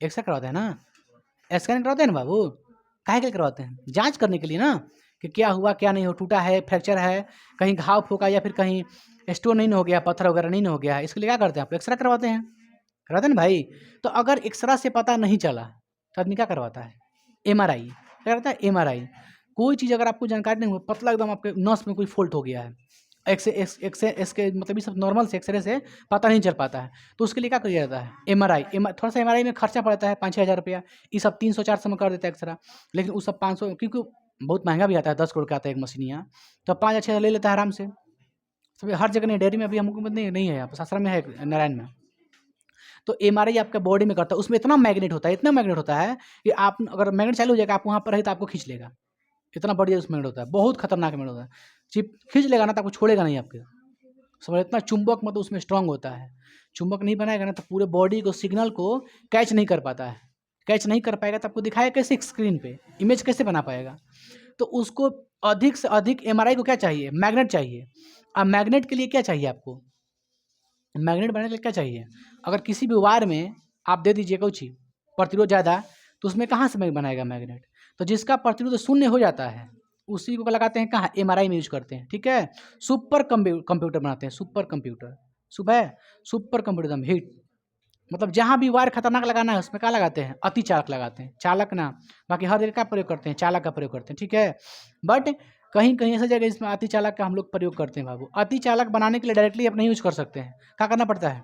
एक्सरे करवाते हैं ना, स्कैन करवाते हैं ना बाबू। काहे के लिए करवाते हैं, जांच करने के लिए ना, कि क्या हुआ क्या नहीं हो, टूटा है, फ्रैक्चर है, कहीं घाव फूका या फिर कहीं स्टोन नहीं हो गया, पत्थर वगैरह नहीं हो गया, इसके लिए क्या करते हैं आप, एक्सरे करवाते हैं, करवाते हैं ना भाई। तो अगर एक्सरे से पता नहीं चला तो आदमी क्या करवाता है, एमआरआई। क्या करता है, एमआरआई। कोई चीज़ अगर आपको जानकारी नहीं हो, पतला एकदम आपके नस में कोई फॉल्ट हो गया है, एक्सरे मतलब ये सब नॉर्मल से एक्सरे से पता नहीं चल पाता है, तो उसके लिए क्या किया जाता है, एमआरआई। थोड़ा सा एमआरआई में खर्चा पड़ता है 5-6 हज़ार रुपया, ये सब 300-400 में कर देता है एक्सरा। लेकिन उस सब 500, क्योंकि बहुत महंगा भी आता है, 10 करोड़ का आता है एक मशीन यहाँ, तो 5-6 ले लेता है आराम से। सब हर जगह नहीं, डेयरी में अभी हमको नहीं है, यहाँ पर सासाराम में है, नारायण में। तो एमआरआई आपका बॉडी में करता है, उसमें इतना मैग्नेट होता है, इतना मैग्नेट होता है कि आप अगर मैग्नेट चालू हो जाएगा, आप वहाँ पर रहे तो आपको खींच लेगा। इतना बढ़िया उसमें मैग्नेट होता है, बहुत खतरनाक मैग्नेट होता है। चिप खींच लेगा ना तो आपको छोड़ेगा नहीं आपके, समझ। इतना चुंबक मतलब उसमें स्ट्रांग होता है। चुंबक नहीं बनाएगा ना तो पूरे बॉडी को सिग्नल को कैच नहीं कर पाता है, कैच नहीं कर पाएगा तो आपको दिखाएगा कैसे, स्क्रीन पे इमेज कैसे बना पाएगा। तो उसको अधिक से अधिक एमआरआई को क्या चाहिए, मैग्नेट चाहिए। अब मैग्नेट के लिए क्या चाहिए आपको, मैग्नेट बनाने के लिए क्या चाहिए, अगर किसी भी वायर में आप दे दीजिए कुछ प्रतिरोध ज़्यादा, तो उसमें कहाँ से बनाएगा मैग्नेट। तो जिसका प्रतिरोध शून्य हो जाता है उसी को लगाते हैं कहाँ, एमआरआई में यूज करते हैं, ठीक है। सुपर कंप्यूटर बनाते हैं, सुपर कंप्यूटर, सुपर कंप्यूटर एकदम हिट। मतलब जहाँ भी वायर खतरनाक लगाना है उसमें क्या लगाते हैं, अति चालक लगाते हैं, चालक ना, बाकी हर जगह का प्रयोग करते हैं, चालक का प्रयोग करते हैं, ठीक है। बट कहीं कहीं ऐसा जगह इसमें अति चालक का हम लोग प्रयोग करते हैं बाबू। अति चालक बनाने के लिए डायरेक्टली आप नहीं यूज कर सकते हैं, क्या करना पड़ता है,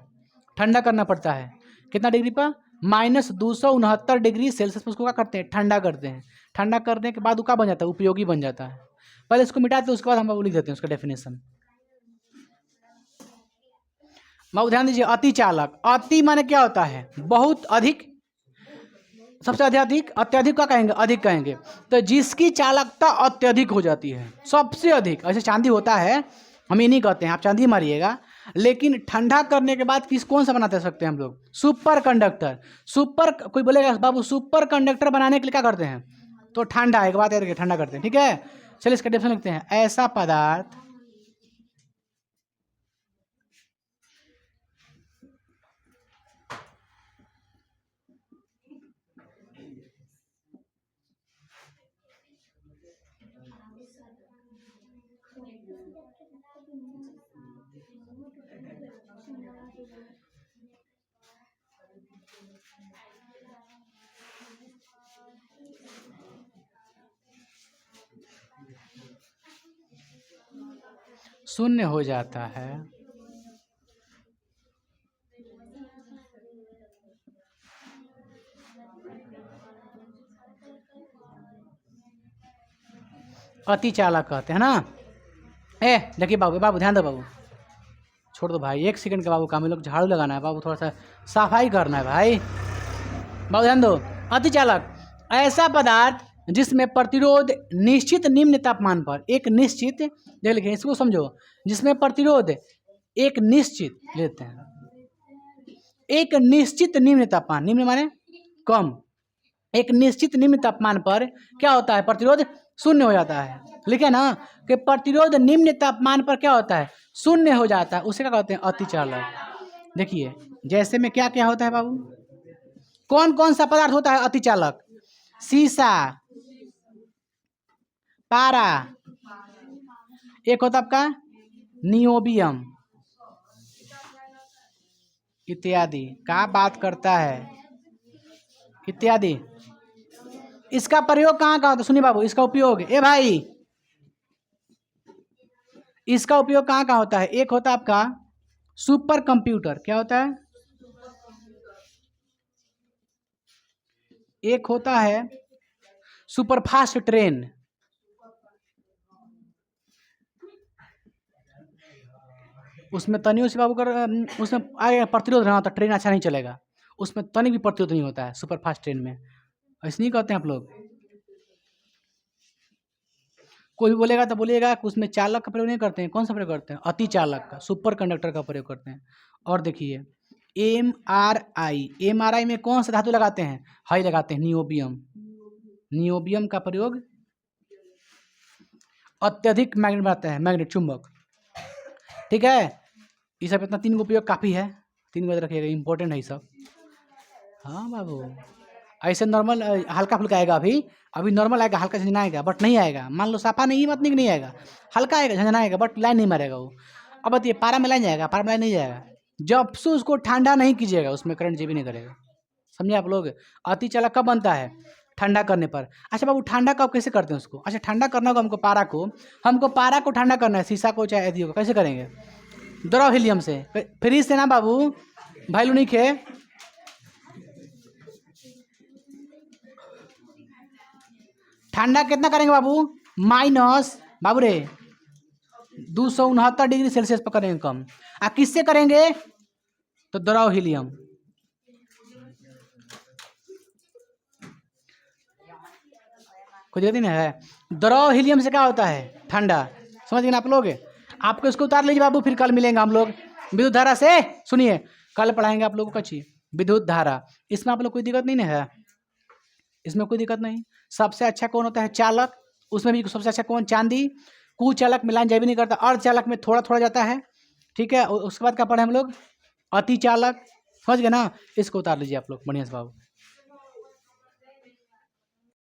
ठंडा करना पड़ता है। कितना डिग्री पर, -269 डिग्री सेल्सियस पर उसको क्या करते हैं, ठंडा करते हैं। ठंडा करने के बाद वो क्या बन जाता है, उपयोगी बन जाता है। पहले इसको मिटाते हैं, उसके बाद हम बाबू लिख देते हैं उसका डेफिनेशन। बाबू ध्यान दीजिए, अति चालक, अति माने क्या होता है, बहुत अधिक, सबसे अधिक, अत्यधिक का कहेंगे, अधिक कहेंगे। तो जिसकी चालकता अत्यधिक हो जाती है, सबसे अधिक, ऐसे चांदी होता है, हम ये नहीं कहते हैं आप चांदी मारिएगा, लेकिन ठंडा करने के बाद कौन सा बनाते सकते हैं हम लोग, सुपर कंडक्टर। सुपर, कोई बोलेगा बाबू सुपर कंडक्टर बनाने के लिए क्या करते हैं, तो ठंडा, एक बात याद रखिए, ठंडा करते हैं, ठीक है। चलिए इसका डेफिनेशन लिखते हैं, ऐसा पदार्थ शून्य हो जाता है, अति चालक कहते हैं ना। देखिए बाबू, बाबू ध्यान दो बाबू, छोड़ दो भाई, 1 सेकंड के बाबू, काम लोग झाड़ू लगाना है बाबू, थोड़ा सा सफाई करना है भाई। बाबू ध्यान दो, अति चालक, ऐसा पदार्थ जिसमें प्रतिरोध निश्चित निम्न तापमान पर, एक निश्चित, देख लिखिए इसको समझो, जिसमें प्रतिरोध एक निश्चित लेते हैं, एक निश्चित निम्न तापमान, निम्न माने कम, एक निश्चित निम्न तापमान पर क्या होता है, प्रतिरोध शून्य हो जाता है। लिखे ना कि प्रतिरोध निम्न तापमान पर क्या होता है, शून्य हो जाता है, उसे क्या कहते हैं, अति चालक। देखिए जैसे में क्या क्या होता है बाबू, कौन कौन सा पदार्थ होता है अति चालक, सीसा, पारा, एक होता आपका नियोबियम इत्यादि, क्या बात करता है, इत्यादि। इसका प्रयोग कहाँ होता है, सुनिए बाबू, इसका उपयोग, ए भाई, इसका उपयोग कहाँ होता है, एक होता है आपका सुपर कंप्यूटर, क्या होता है, एक होता है सुपरफास्ट ट्रेन, उसमें तनियों से बाबू कर उसमें आगे प्रतिरोध रहना, तो ट्रेन अच्छा नहीं चलेगा। उसमें तनिक भी प्रतिरोध नहीं होता है सुपरफास्ट ट्रेन में, ऐसे नहीं कहते हैं आप लोग। कोई भी बोलेगा तो बोलिएगा कि उसमें चालक का प्रयोग नहीं करते हैं। कौन सा प्रयोग करते हैं? अति चालक का, सुपर कंडक्टर का प्रयोग करते हैं। और देखिए MRI, MRI में कौन सा धातु लगाते हैं? हाई लगाते हैं, नियोबियम। नियोबियम का प्रयोग अत्यधिक मैग्नेट बनाता है, मैग्नेट चुंबक। ठीक है, ये सब इतना 3 उपयोग काफ़ी है, 3 याद रखिएगा, इंपॉर्टेंट है ये सब। हाँ बाबू, ऐसे नॉर्मल हल्का फुल्का आएगा, अभी नॉर्मल आएगा, हल्का झंझना आएगा, बट नहीं आएगा। मान लो साफा नहीं, मत नहीं आएगा, हल्का आएगा, झंझना आएगा, बट लाइन नहीं मारेगा वो। अब बताइए पारा में लाइन जाएगा? पारा में लाइन नहीं जाएगा। जब से उसको ठंडा नहीं कीजिएगा, उसमें करंट जी भी नहीं करेगा। समझे आप लोग? अति चालक कब बनता है? ठंडा करने पर। अच्छा बाबू, ठंडा कब कैसे करते हैं उसको? अच्छा, ठंडा करना होगा हमको पारा को ठंडा करना है, शीशा को चाहे एथियो को। कैसे करेंगे? द्रव हीलियम से, फ्रीज से ना बाबू, वैल्यू नहीं खे। ठंडा कितना करेंगे बाबू? माइनस बाबू रे 269 डिग्री सेल्सियस पर करेंगे कम। किससे करेंगे? तो द्रव हीलियम। कोई दिक्कत नहीं है? द्रव हीलियम से क्या होता है? ठंडा। समझ गए ना आप लोग? आपको इसको उतार लीजिए बाबू, फिर कल मिलेंगे हम लोग विद्युत धारा से। सुनिए, कल पढ़ाएंगे आप लोगों को अच्छी विद्युत धारा। इसमें आप लोग कोई दिक्कत नहीं ना है? इसमें कोई दिक्कत नहीं। सबसे अच्छा कौन होता है? चालक। उसमें भी सबसे अच्छा कौन? चांदी। कुचालक में लाइन जा भी नहीं करता, अर्धचालक में थोड़ा थोड़ा जाता है। ठीक है, उसके बाद क्या पढ़े हम लोग? अति चालक। समझ गए ना? इसको उतार लीजिए आप लोग बढ़िया से बाबू।